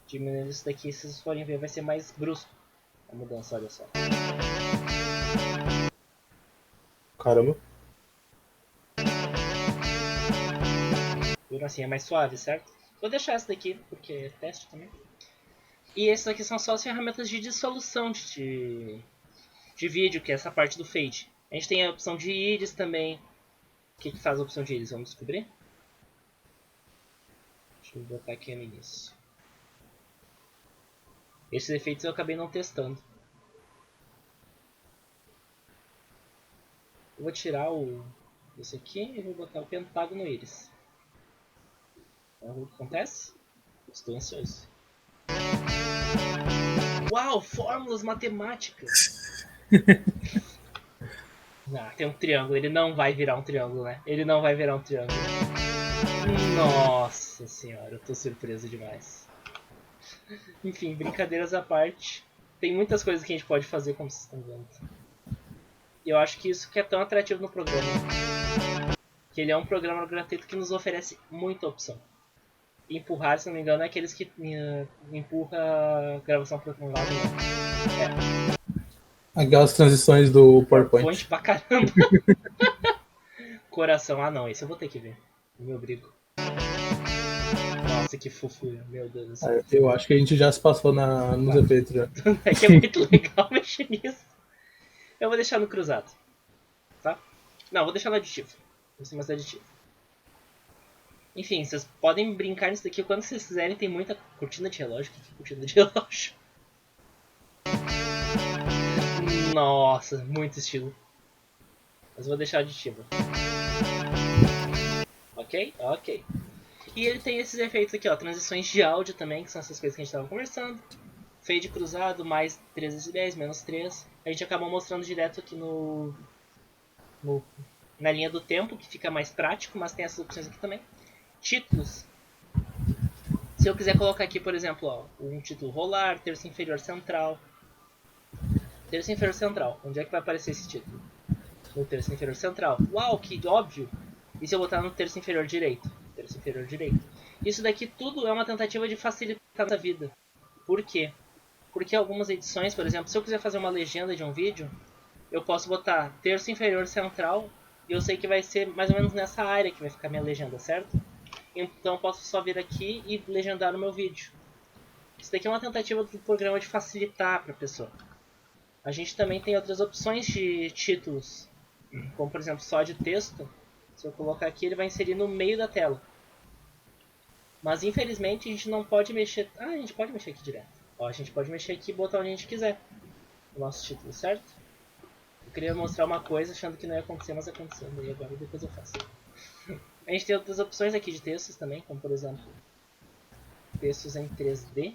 Speaker 1: Diminuindo isso daqui, se vocês forem ver, vai ser mais brusco a mudança, olha só.
Speaker 2: Caramba.
Speaker 1: Viram assim, é mais suave, certo? Vou deixar essa daqui, porque é teste também. E esses aqui são só as ferramentas de dissolução de vídeo, que é essa parte do fade. A gente tem a opção de íris também. O que faz a opção de íris? Vamos descobrir? Deixa eu botar aqui no início. Esses efeitos eu acabei não testando. Eu vou tirar esse aqui e vou botar o pentágono íris. Vamos ver o que acontece? Estou ansioso. Uau, fórmulas matemáticas! Ah, tem um triângulo, ele não vai virar um triângulo, né? Ele não vai virar um triângulo. Nossa senhora, eu tô surpreso demais. Enfim, brincadeiras à parte. Tem muitas coisas que a gente pode fazer, como vocês estão vendo. E eu acho que isso que é tão atrativo no programa. Que ele é um programa gratuito que nos oferece muita opção. Empurrar, se não me engano, é aqueles que empurra a gravação para um lado. É.
Speaker 2: Aquelas transições do PowerPoint.
Speaker 1: Pra caramba. Coração, ah não, esse eu vou ter que ver. Eu me obrigo. Nossa, que fofura, meu Deus do céu.
Speaker 2: Eu acho que a gente já se passou nos efeitos já.
Speaker 1: É que é muito legal mexer nisso. Eu vou deixar no cruzado. Tá? Não, vou deixar no aditivo. Vou ser mais aditivo. Enfim, vocês podem brincar nisso daqui quando vocês quiserem. Tem muita cortina de relógio. O que é cortina de relógio? Nossa, muito estilo. Mas vou deixar aditivo. Ok? Ok. E ele tem esses efeitos aqui, ó. Transições de áudio também, que são essas coisas que a gente estava conversando. Fade cruzado, mais 3 decibéis, menos 3. A gente acabou mostrando direto aqui na linha do tempo, que fica mais prático, mas tem essas opções aqui também. Títulos. Se eu quiser colocar aqui, por exemplo, ó, um título rolar, terço inferior central. Terço inferior central. Onde é que vai aparecer esse título? No terço inferior central. Uau, que óbvio! E se eu botar no terço inferior direito? Terço inferior direito. Isso daqui tudo é uma tentativa de facilitar a nossa vida. Por quê? Porque algumas edições, por exemplo, se eu quiser fazer uma legenda de um vídeo, eu posso botar terço inferior central e eu sei que vai ser mais ou menos nessa área que vai ficar minha legenda, certo? Então eu posso só vir aqui e legendar o meu vídeo. Isso daqui é uma tentativa do programa de facilitar para a pessoa. A gente também tem outras opções de títulos, como por exemplo só de texto. Se eu colocar aqui, ele vai inserir no meio da tela. Mas infelizmente a gente não pode mexer. Ah, a gente pode mexer aqui direto. Ó, a gente pode mexer aqui e botar onde a gente quiser o nosso título, certo? Eu queria mostrar uma coisa achando que não ia acontecer, mas aconteceu. E agora depois eu faço. A gente tem outras opções aqui de textos também, como por exemplo, textos em 3D.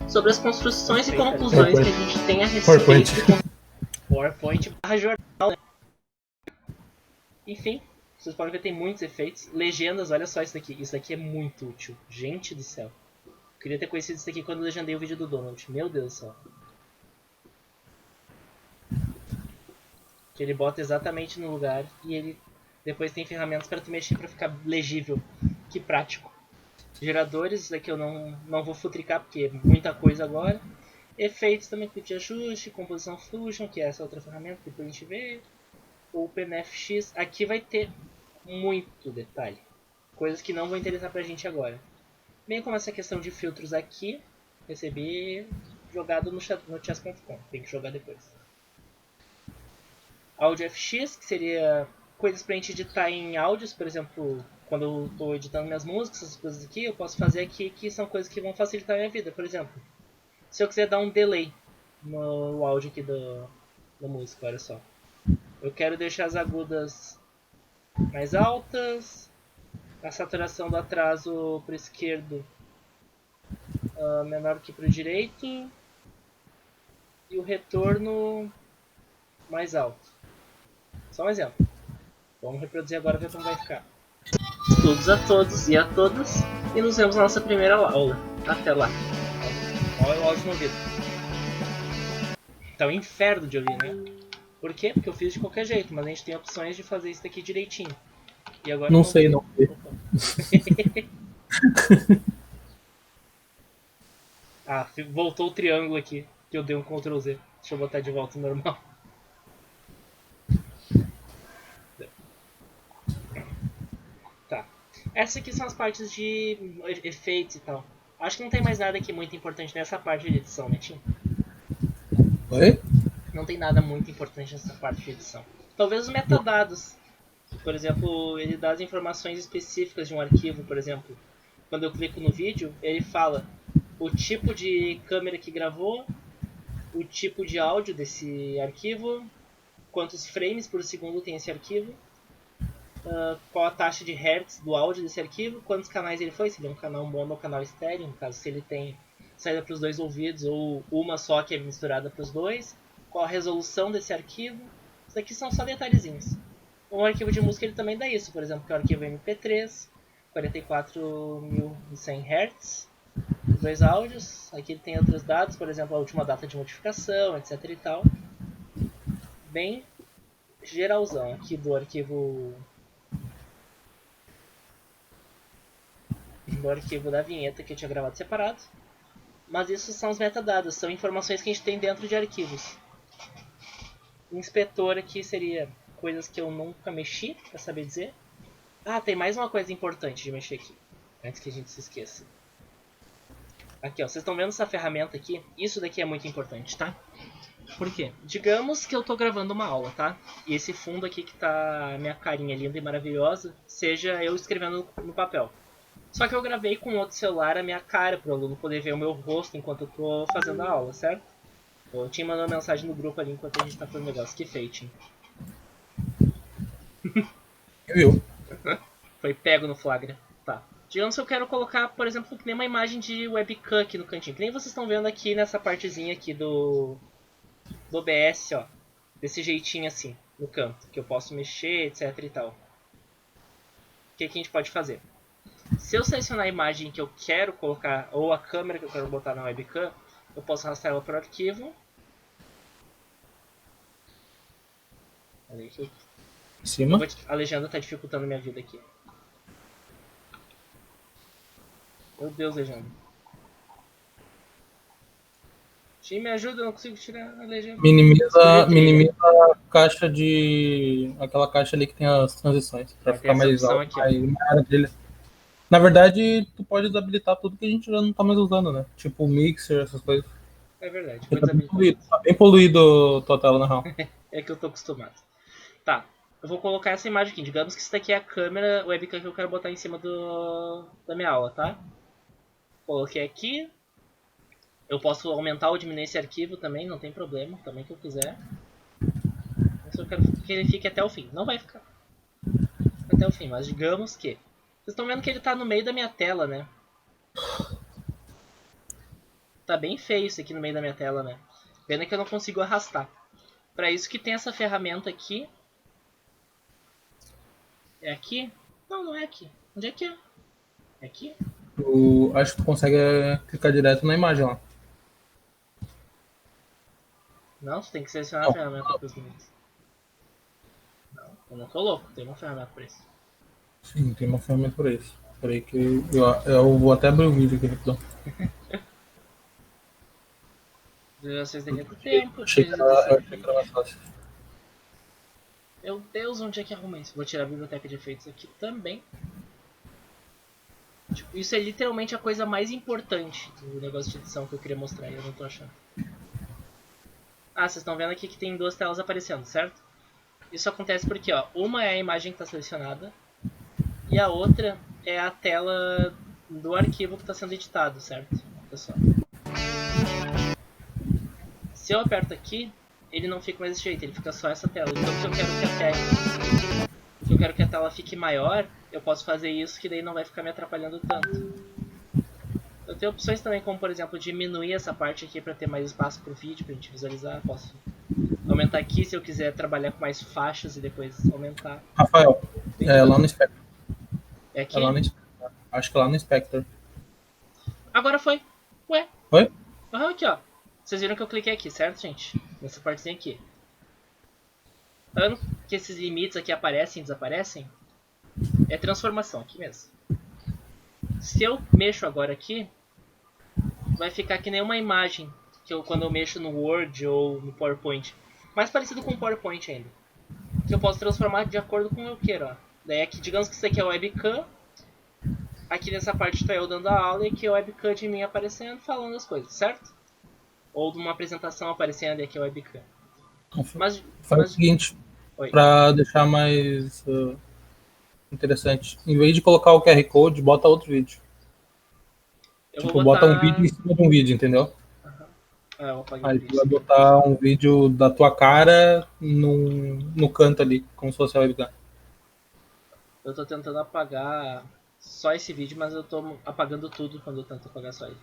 Speaker 1: Sobre as construções e conclusões que a gente tem a respeito do PowerPoint barra jornal, né? Enfim, vocês podem ver que tem muitos efeitos. Legendas, olha só isso daqui. Isso daqui é muito útil. Gente do céu. Eu queria ter conhecido isso daqui quando eu legendei o vídeo do Donald. Meu Deus do céu. Que ele bota exatamente no lugar e ele depois tem ferramentas para tu mexer para ficar legível. Que prático. Geradores, isso daqui eu não vou futricar porque é muita coisa agora. Efeitos também, clipe de ajuste, composição Fusion, que é essa outra ferramenta que depois a gente vê. OpenFX, aqui vai ter muito detalhe. Coisas que não vão interessar pra gente agora. Bem como essa questão de filtros aqui, recebi jogado no chess.com, tem que jogar depois. AudioFX, que seria coisas pra gente editar em áudios, por exemplo, quando eu estou editando minhas músicas, essas coisas aqui, eu posso fazer aqui que são coisas que vão facilitar a minha vida. Por exemplo, se eu quiser dar um delay no áudio aqui da música, olha só. Eu quero deixar as agudas mais altas, a saturação do atraso para o esquerdo menor que para o direito e o retorno mais alto. Só um exemplo. Vamos reproduzir agora e ver como vai ficar. Estudos a todos e a todas e nos vemos na nossa primeira aula. Até lá. Olha o áudio no ouvido. Tá um inferno de ouvir, né? Por quê? Porque eu fiz de qualquer jeito, mas a gente tem opções de fazer isso daqui direitinho. E agora
Speaker 2: não sei, não.
Speaker 1: Ah, voltou o triângulo aqui, que eu dei um Ctrl Z. Deixa eu botar de volta ao normal. Tá. Essas aqui são as partes de efeitos e tal. Acho que não tem mais nada aqui muito importante nessa parte de edição, né, Tim?
Speaker 2: Oi?
Speaker 1: Não tem nada muito importante nessa parte de edição. Talvez os metadados. Por exemplo, ele dá as informações específicas de um arquivo, por exemplo. Quando eu clico no vídeo, ele fala o tipo de câmera que gravou, o tipo de áudio desse arquivo, quantos frames por segundo tem esse arquivo, qual a taxa de hertz do áudio desse arquivo, quantos canais ele foi, se ele é um canal mono ou canal estéreo, no caso se ele tem saída para os dois ouvidos ou uma só que é misturada para os dois, qual a resolução desse arquivo. Isso aqui são só detalhezinhos. Um arquivo de música ele também dá isso, por exemplo, que é o arquivo MP3, 44.100 Hz, os dois áudios. Aqui ele tem outros dados, por exemplo, a última data de modificação, etc e tal. Bem geralzão aqui do arquivo da vinheta que eu tinha gravado separado. Mas isso são os metadados, são informações que a gente tem dentro de arquivos. Inspetor aqui seria coisas que eu nunca mexi, pra saber dizer. Ah, tem mais uma coisa importante de mexer aqui, antes que a gente se esqueça. Aqui, ó, vocês estão vendo essa ferramenta aqui? Isso daqui é muito importante, tá? Por quê? Digamos que eu tô gravando uma aula, tá? E esse fundo aqui que tá a minha carinha linda e maravilhosa, seja eu escrevendo no papel. Só que eu gravei com outro celular a minha cara para o aluno poder ver o meu rosto enquanto eu tô fazendo a aula, certo? Eu tinha mandado uma mensagem no grupo ali enquanto a gente tá fazendo o negócio. Que feio, Tim.
Speaker 2: Viu?
Speaker 1: Foi pego no flagra. Tá. Digamos que eu quero colocar, por exemplo, que nem uma imagem de webcam aqui no cantinho. Que nem vocês estão vendo aqui nessa partezinha aqui do OBS, ó. Desse jeitinho assim, no canto. Que eu posso mexer, etc e tal. O que a gente pode fazer? Se eu selecionar a imagem que eu quero colocar, ou a câmera que eu quero botar na webcam, eu posso arrastar ela para o arquivo. Olha aqui.
Speaker 2: Em cima.
Speaker 1: A legenda está dificultando minha vida aqui. Meu Deus, legenda. Time, me ajuda, eu não consigo tirar a legenda.
Speaker 2: Minimiza a caixa de... aquela caixa ali que tem as transições, para ficar mais alto, mais brilha. Na verdade, tu pode desabilitar tudo que a gente já não tá mais usando, né? Tipo mixer, essas coisas.
Speaker 1: É verdade.
Speaker 2: Tá bem poluído tua tela, na real.
Speaker 1: É que eu tô acostumado. Tá. Eu vou colocar essa imagem aqui. Digamos que isso daqui é a câmera webcam que eu quero botar em cima da minha aula, tá? Coloquei aqui. Eu posso aumentar ou diminuir esse arquivo também, não tem problema. Também que eu quiser. Mas eu quero que ele fique até o fim. Não vai ficar. até o fim, mas digamos que... Vocês estão vendo que ele tá no meio da minha tela, né? Tá bem feio isso aqui no meio da minha tela, né? Pena que eu não consigo arrastar. Pra isso que tem essa ferramenta aqui. É aqui? Não, não é aqui. Onde é que é? É aqui?
Speaker 2: Acho que tu consegue clicar direto na imagem lá.
Speaker 1: Não, você tem que selecionar a
Speaker 2: Não.
Speaker 1: ferramenta para os limites. Não, eu não tô louco. Tem uma ferramenta pra isso.
Speaker 2: Sim, tem uma ferramenta pra isso. Peraí que eu vou até abrir o vídeo aqui rapidão.
Speaker 1: Vocês devem ter tempo
Speaker 2: Achei
Speaker 1: de
Speaker 2: que
Speaker 1: editar
Speaker 2: era,
Speaker 1: esse
Speaker 2: eu achei que
Speaker 1: vídeo.
Speaker 2: era mais fácil.
Speaker 1: Meu Deus, onde é que arruma isso? Vou tirar a biblioteca de efeitos aqui também. Tipo, isso é literalmente a coisa mais importante do negócio de edição que eu queria mostrar e eu não tô achando. Ah, vocês estão vendo aqui que tem duas telas aparecendo, certo? Isso acontece porque, ó, uma é a imagem que está selecionada e a outra é a tela do arquivo que está sendo editado, certo? Pessoal. Se eu aperto aqui, ele não fica mais desse jeito, ele fica só essa tela. Então se eu quero que a tela fique maior, eu posso fazer isso que daí não vai ficar me atrapalhando tanto. Eu tenho opções também como, por exemplo, diminuir essa parte aqui para ter mais espaço para o vídeo, para a gente visualizar. Posso aumentar aqui se eu quiser trabalhar com mais faixas e depois aumentar.
Speaker 2: Rafael, é lá no Spectre.
Speaker 1: É
Speaker 2: É lá
Speaker 1: aqui?
Speaker 2: no Spectre. Acho que é lá no Spectre.
Speaker 1: Agora foi. Ué.
Speaker 2: Oi?
Speaker 1: Aham, aqui ó. Vocês viram que eu cliquei aqui, certo, gente? Nessa partezinha aqui. Tá vendo que esses limites aqui aparecem e desaparecem? É transformação, aqui mesmo. Se eu mexo agora aqui, vai ficar que nem uma imagem que quando eu mexo no Word ou no PowerPoint. Mais parecido com o PowerPoint ainda. Que eu posso transformar de acordo com o que eu quero, ó. Daí aqui, digamos que isso aqui é o webcam. Aqui nessa parte tá eu dando a aula e aqui é o webcam de mim aparecendo, falando as coisas, certo? Ou de uma apresentação aparecendo e aqui é o webcam.
Speaker 2: Faz o seguinte,
Speaker 1: Oi.
Speaker 2: para deixar mais interessante, em vez de colocar o QR Code, bota outro vídeo.
Speaker 1: Eu
Speaker 2: Tipo,
Speaker 1: vou
Speaker 2: bota um
Speaker 1: botar...
Speaker 2: vídeo em cima de um vídeo, entendeu?
Speaker 1: Uhum. Ah, eu apaguei
Speaker 2: Aí
Speaker 1: por
Speaker 2: tu vai
Speaker 1: isso.
Speaker 2: botar um vídeo da tua cara no canto ali, como se fosse a webcam.
Speaker 1: Eu tô tentando apagar só esse vídeo, mas eu tô apagando tudo quando eu tento apagar só ele.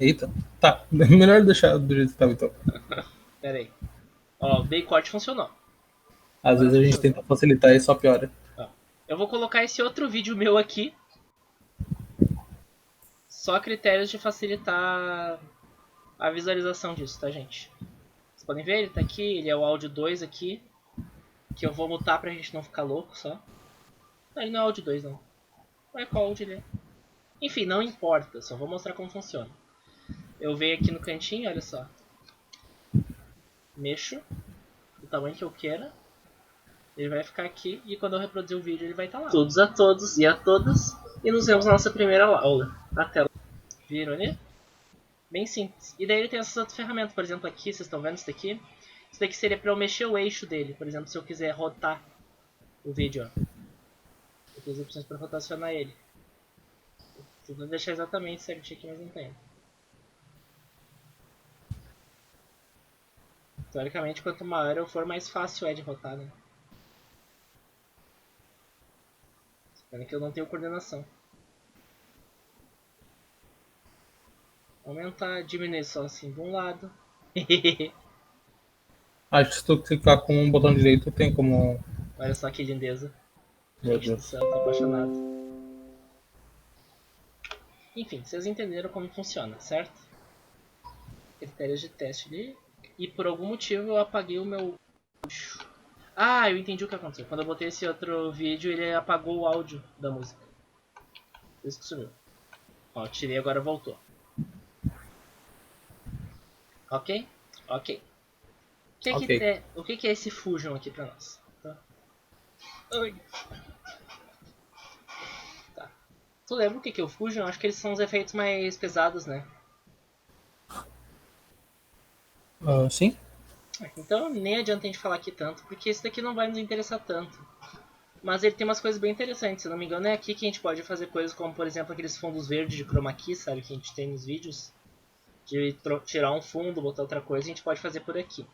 Speaker 2: Eita, tá. Melhor deixar do jeito que estava então.
Speaker 1: Pera aí. Ó, o Baycorte funcionou.
Speaker 2: Às
Speaker 1: Agora
Speaker 2: vezes a gente
Speaker 1: funcionou.
Speaker 2: tenta facilitar e só piora.
Speaker 1: Ó, eu vou colocar esse outro vídeo meu aqui. Só a critérios de facilitar a visualização disso, tá, gente? Vocês podem ver, ele tá aqui, ele é o áudio 2 aqui. Que eu vou mutar pra gente não ficar louco só. Não, ele não é áudio 2 não. Não é qual áudio ele é. Enfim, não importa, só vou mostrar como funciona. Eu venho aqui no cantinho, olha só. Mexo do tamanho que eu queira. Ele vai ficar aqui e quando eu reproduzir o vídeo ele vai estar lá. Todos a todos e a todas. E nos vemos na nossa primeira aula. A tela. Viram ali? Bem simples. E daí ele tem essas outras ferramentas. Por exemplo, aqui, vocês estão vendo isso daqui? Isso daqui seria para eu mexer o eixo dele. Por exemplo, se eu quiser rotar o vídeo. Ó. Eu tenho as opções para rotacionar ele. Eu vou deixar exatamente certinho aqui, mas não tem. Teoricamente, quanto maior eu for, mais fácil é de rotar, né? Espero que eu não tenho coordenação. Aumentar, diminuir só assim de um lado.
Speaker 2: Acho que se tu clicar com o botão direito tem como.
Speaker 1: Olha só que lindeza.
Speaker 2: Meu
Speaker 1: Gente do
Speaker 2: Deus.
Speaker 1: céu, tô apaixonado. Enfim, vocês entenderam como funciona, certo? Critérios de teste ali. E por algum motivo eu apaguei o meu... Ah, eu entendi o que aconteceu. Quando eu botei esse outro vídeo, ele apagou o áudio da música. Por isso que sumiu. Ó, tirei, agora voltou. Ok? Ok.
Speaker 2: Ok.
Speaker 1: O que é esse Fusion aqui pra nós? Tá. Ai. Tá. Tu lembra o que é o Fusion? Acho que eles são os efeitos mais pesados, né?
Speaker 2: Sim?
Speaker 1: Então nem adianta a gente falar aqui tanto, porque esse daqui não vai nos interessar tanto. Mas ele tem umas coisas bem interessantes, se não me engano é aqui que a gente pode fazer coisas como, por exemplo, aqueles fundos verdes de chroma key, sabe, que a gente tem nos vídeos. De tirar um fundo, botar outra coisa, a gente pode fazer por aqui.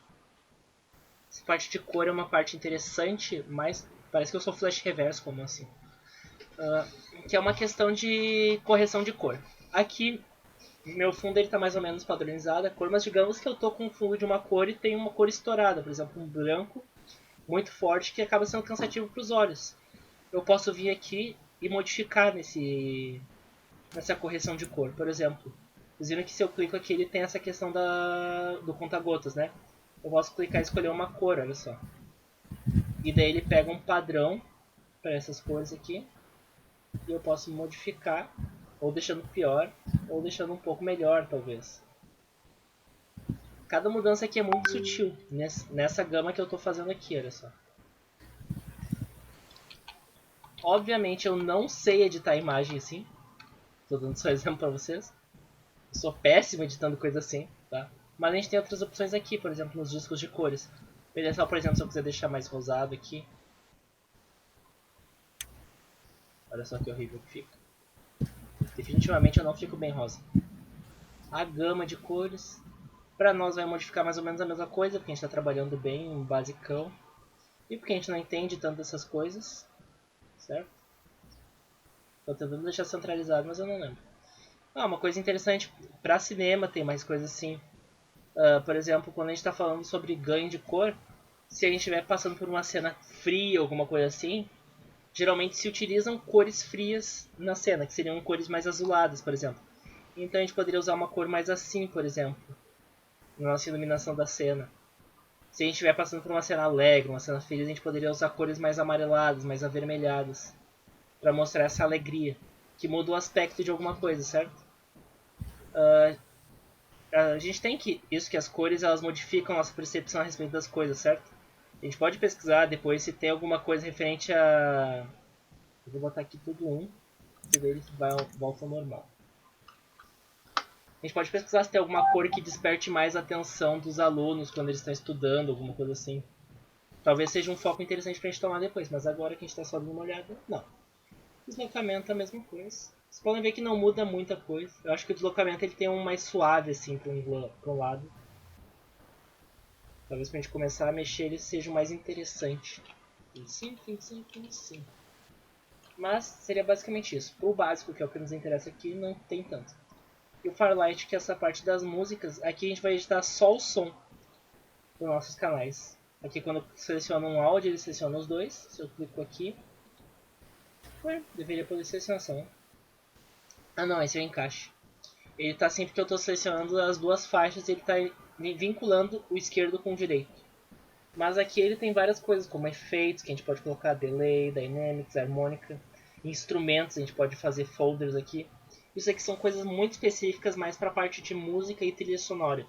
Speaker 1: Essa parte de cor é uma parte interessante, mas parece que eu sou flash reverso, como assim? Que é uma questão de correção de cor. Aqui, meu fundo ele tá mais ou menos padronizado a cor, mas digamos que eu tô com um fundo de uma cor e tem uma cor estourada, por exemplo, um branco muito forte que acaba sendo cansativo para os olhos. Eu posso vir aqui e modificar nessa correção de cor. Por exemplo, vocês viram que se eu clico aqui ele tem essa questão do conta-gotas, né? Eu posso clicar e escolher uma cor, olha só. E daí ele pega um padrão para essas cores aqui. E eu posso modificar, ou deixando pior, ou deixando um pouco melhor, talvez. Cada mudança aqui é muito sutil, nessa gama que eu estou fazendo aqui, olha só. Obviamente eu não sei editar imagem assim. Estou dando só exemplo para vocês. Eu sou péssimo editando coisa assim, tá? Mas a gente tem outras opções aqui, por exemplo, nos discos de cores. Beleza, por exemplo, se eu quiser deixar mais rosado aqui. Olha só que horrível que fica. Definitivamente eu não fico bem rosa. A gama de cores. Para nós vai modificar mais ou menos a mesma coisa, porque a gente está trabalhando bem, um basicão. E porque a gente não entende tanto dessas coisas. Certo? Estou tentando deixar centralizado, mas eu não lembro. Uma coisa interessante, para cinema tem mais coisas assim. Por exemplo, quando a gente está falando sobre ganho de cor, se a gente estiver passando por uma cena fria, alguma coisa assim, geralmente se utilizam cores frias na cena, que seriam cores mais azuladas, por exemplo. Então a gente poderia usar uma cor mais assim, por exemplo, na nossa iluminação da cena. Se a gente estiver passando por uma cena alegre, uma cena feliz, a gente poderia usar cores mais amareladas, mais avermelhadas, para mostrar essa alegria, que muda o aspecto de alguma coisa, certo? A gente tem isso que as cores elas modificam a nossa percepção a respeito das coisas, certo? A gente pode pesquisar depois se tem alguma coisa referente a... Eu vou botar aqui tudo 1, e daí ele volta ao normal. A gente pode pesquisar se tem alguma cor que desperte mais a atenção dos alunos quando eles estão estudando, alguma coisa assim. Talvez seja um foco interessante pra gente tomar depois, mas agora que a gente tá só dando uma olhada, não. Deslocamento é a mesma coisa. Vocês podem ver que não muda muita coisa. Eu acho que o deslocamento ele tem um mais suave assim para um lado. Talvez pra gente começar a mexer ele seja o mais interessante. 25, 25, 25. Mas seria basicamente isso. O básico, que é o que nos interessa aqui, não tem tanto. E o Farlight, que é essa parte das músicas, aqui a gente vai editar só o som dos nossos canais. Aqui quando eu seleciono um áudio, ele seleciona os dois. Se eu clico aqui... Ué, deveria poder selecionar só. Ah não, esse é o encaixe. Ele está sempre que eu estou selecionando as duas faixas, ele está vinculando o esquerdo com o direito. Mas aqui ele tem várias coisas, como efeitos, que a gente pode colocar delay, dynamics, harmônica, instrumentos, a gente pode fazer folders aqui. Isso aqui são coisas muito específicas, mais para a parte de música e trilha sonora.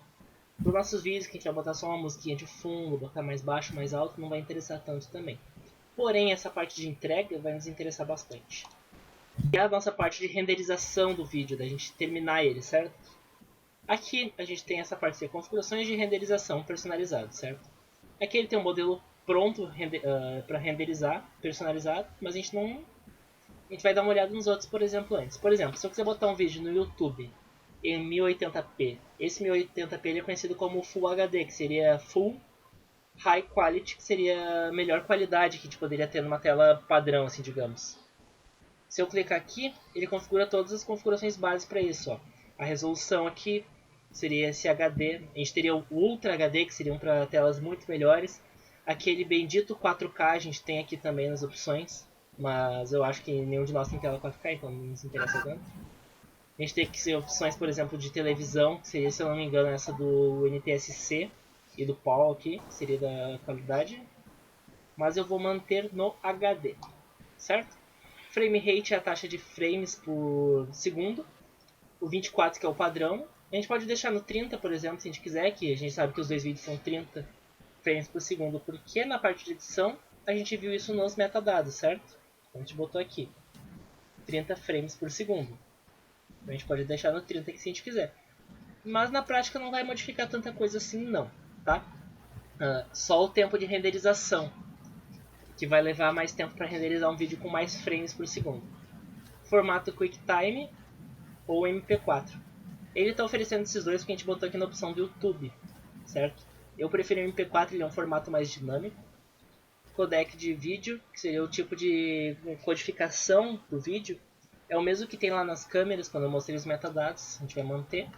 Speaker 1: Para os nossos vídeos, que a gente vai botar só uma musiquinha de fundo, botar mais baixo, mais alto, não vai interessar tanto também. Porém, essa parte de entrega vai nos interessar bastante. E a nossa parte de renderização do vídeo, da gente terminar ele, certo? Aqui a gente tem essa parte de configurações de renderização personalizado, certo? Aqui ele tem um modelo pronto para renderizar, personalizado, mas a gente não... A gente vai dar uma olhada nos outros, por exemplo, antes. Por exemplo, se eu quiser botar um vídeo no YouTube em 1080p, esse 1080p ele é conhecido como Full HD, que seria Full High Quality, que seria a melhor qualidade que a gente poderia ter numa tela padrão, assim, digamos. Se eu clicar aqui, ele configura todas as configurações básicas para isso. Ó. A resolução aqui seria esse HD. A gente teria o Ultra HD, que seriam para telas muito melhores. Aquele bendito 4K a gente tem aqui também nas opções. Mas eu acho que nenhum de nós tem tela 4K, então não nos interessa tanto. A gente tem aqui opções, por exemplo, de televisão, que seria, se eu não me engano, essa do NTSC e do PAL aqui, que seria da qualidade. Mas eu vou manter no HD, certo? Frame rate é a taxa de frames por segundo. O 24 que é o padrão. A gente pode deixar no 30, por exemplo, se a gente quiser, que a gente sabe que os dois vídeos são 30 frames por segundo, porque na parte de edição a gente viu isso nos metadados, certo? Então a gente botou aqui 30 frames por segundo. Então a gente pode deixar no 30 aqui se a gente quiser. Mas na prática não vai modificar tanta coisa assim não, tá? Só o tempo de renderização, que vai levar mais tempo para renderizar um vídeo com mais frames por segundo. Formato QuickTime ou MP4. Ele está oferecendo esses dois porque a gente botou aqui na opção do YouTube, certo? Eu prefiro o MP4, ele é um formato mais dinâmico. Codec de vídeo, que seria o tipo de codificação do vídeo, é o mesmo que tem lá nas câmeras, quando eu mostrei os metadados, a gente vai manter.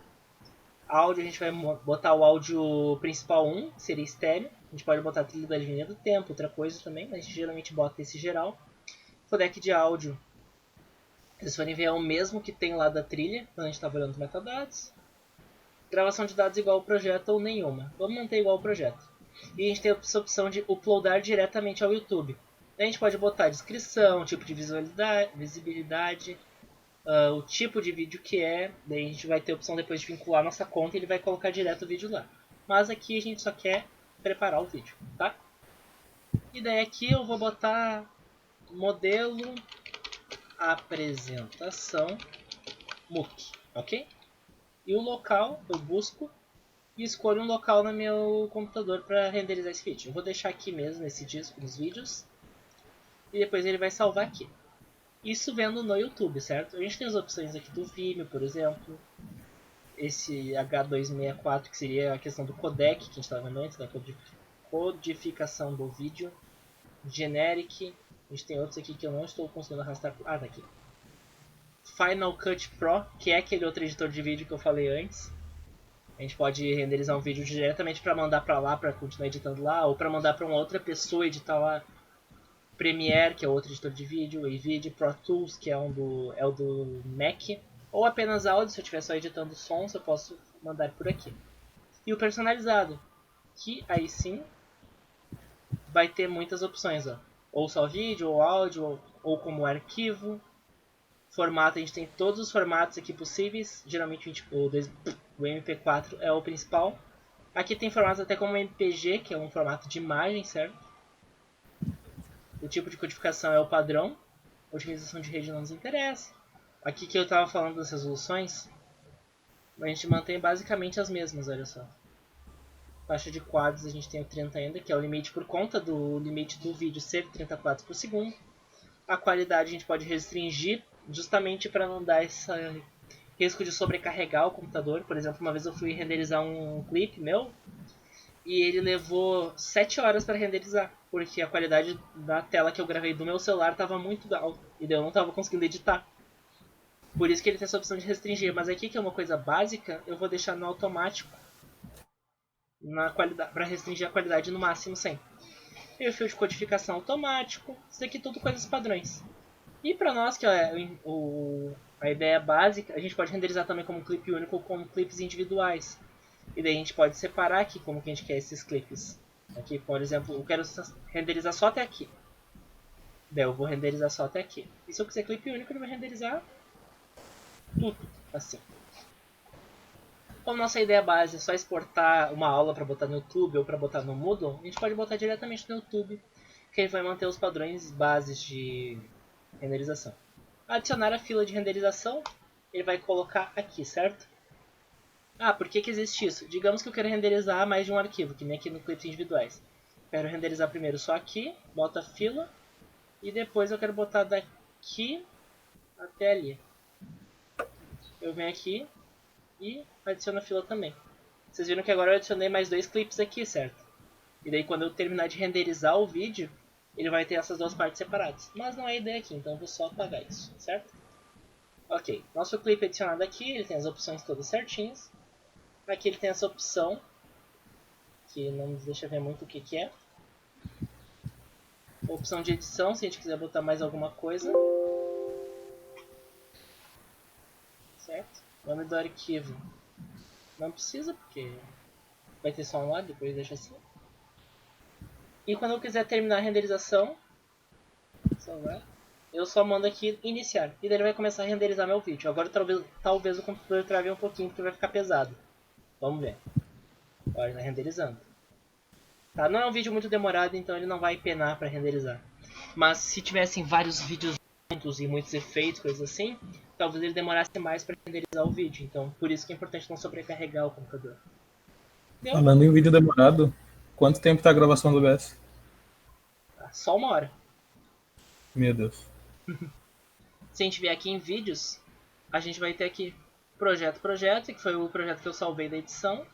Speaker 1: Áudio, a gente vai botar o áudio principal 1, que seria estéreo. A gente pode botar a trilha da linha do tempo, outra coisa também, mas a gente geralmente bota esse geral. Codec de áudio, se vocês forem ver, é o mesmo que tem lá da trilha, quando a gente está olhando os metadados. Gravação de dados igual ao projeto ou nenhuma. Vamos manter igual ao projeto. E a gente tem essa opção de uploadar diretamente ao YouTube. Daí a gente pode botar descrição, tipo de visibilidade, o tipo de vídeo que é. Daí a gente vai ter a opção depois de vincular nossa conta e ele vai colocar direto o vídeo lá. Mas aqui a gente só quer preparar o vídeo, tá? E daí aqui eu vou botar modelo apresentação MOOC, ok? E o local eu busco e escolho um local no meu computador para renderizar esse vídeo. Eu vou deixar aqui mesmo nesse disco nos vídeos e depois ele vai salvar aqui. Isso vendo no YouTube, certo? A gente tem as opções aqui do Vimeo, por exemplo. Esse H264 que seria a questão do codec que a gente estava vendo antes, da codificação do vídeo. Generic. A gente tem outros aqui que eu não estou conseguindo arrastar. Ah, tá aqui. Final Cut Pro, que é aquele outro editor de vídeo que eu falei antes. A gente pode renderizar um vídeo diretamente para mandar para lá, para continuar editando lá, ou para mandar para uma outra pessoa editar lá. Premiere, que é outro editor de vídeo, Avid, Pro Tools, que é o do Mac, ou apenas áudio, se eu estiver só editando sons, eu posso mandar por aqui. E o personalizado, que aí sim vai ter muitas opções, ó. Ou só vídeo, ou áudio, ou como arquivo. Formato, a gente tem todos os formatos aqui possíveis. Geralmente o MP4 é o principal. Aqui tem formatos até como MPG, que é um formato de imagem, certo? O tipo de codificação é o padrão. A otimização de rede não nos interessa. Aqui que eu estava falando das resoluções, a gente mantém basicamente as mesmas, olha só. Taxa de quadros a gente tem o 30 ainda, que é o limite por conta do limite do vídeo ser 30 quadros por segundo. A qualidade a gente pode restringir justamente para não dar esse risco de sobrecarregar o computador. Por exemplo, uma vez eu fui renderizar um clipe meu e ele levou 7 horas para renderizar, porque a qualidade da tela que eu gravei do meu celular estava muito alta e eu não estava conseguindo editar. Por isso que ele tem essa opção de restringir, mas aqui que é uma coisa básica, eu vou deixar no automático para restringir a qualidade no máximo 100. E o fio de codificação automático, isso daqui tudo coisas padrões. E para nós, que é a ideia básica, a gente pode renderizar também como clipe único ou como clipes individuais. E daí a gente pode separar aqui como que a gente quer esses clipes. Aqui, por exemplo, eu quero renderizar só até aqui. Daí eu vou renderizar só até aqui. E se eu quiser clipe único, ele vai renderizar tudo, assim. Como nossa ideia base é só exportar uma aula para botar no YouTube ou para botar no Moodle, a gente pode botar diretamente no YouTube, que ele vai manter os padrões bases de renderização. Adicionar a fila de renderização, ele vai colocar aqui, certo? Ah, por que existe isso? Digamos que eu quero renderizar mais de um arquivo, que nem aqui no clipes individuais. Quero renderizar primeiro só aqui, boto a fila, e depois eu quero botar daqui até ali. Eu venho aqui e adiciono a fila também. Vocês viram que agora eu adicionei mais 2 clipes aqui, certo? E daí quando eu terminar de renderizar o vídeo, ele vai ter essas duas partes separadas. Mas não é a ideia aqui, então eu vou só apagar isso, certo? Ok, nosso clipe adicionado aqui, ele tem as opções todas certinhas. Aqui ele tem essa opção, que não nos deixa ver muito o que é. Opção de edição, se a gente quiser botar mais alguma coisa. Certo? Nome do arquivo. Não precisa, porque vai ter só um lado, depois deixa assim. E quando eu quiser terminar a renderização, eu só mando aqui iniciar. E daí ele vai começar a renderizar meu vídeo. Agora talvez o computador trave um pouquinho, porque vai ficar pesado. Vamos ver. Olha, ele tá renderizando. Tá, não é um vídeo muito demorado, então ele não vai penar para renderizar. Mas se tivessem vários vídeos juntos e muitos efeitos, coisas assim, talvez ele demorasse mais para renderizar o vídeo. Então, por isso que é importante não sobrecarregar o computador. Deu?
Speaker 2: Falando em vídeo demorado, quanto tempo tá a gravação do OBS?
Speaker 1: Tá, só 1 hora.
Speaker 2: Meu Deus.
Speaker 1: Se a gente vier aqui em vídeos, a gente vai ter aqui projeto, que foi o projeto que eu salvei da edição.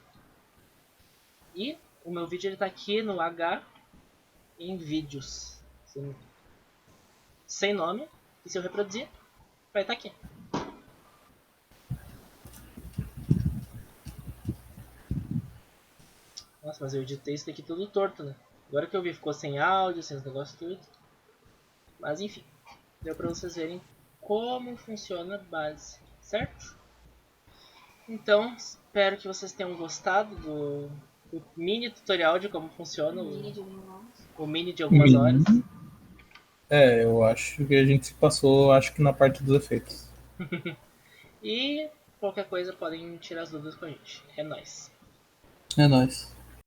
Speaker 1: E O meu vídeo ele tá aqui no H em vídeos. Sem nome. E se eu reproduzir, vai estar aqui. Nossa, mas eu editei isso daqui tudo torto, né? Agora que eu vi, ficou sem áudio, sem os negócios tudo. Mas enfim, deu pra vocês verem como funciona a base, certo? Então, espero que vocês tenham gostado do mini tutorial de como funciona o mini de algumas horas.
Speaker 2: É, eu acho que a gente se passou, acho que na parte dos efeitos.
Speaker 1: E qualquer coisa podem tirar as dúvidas com a gente. É nóis.
Speaker 2: É nóis.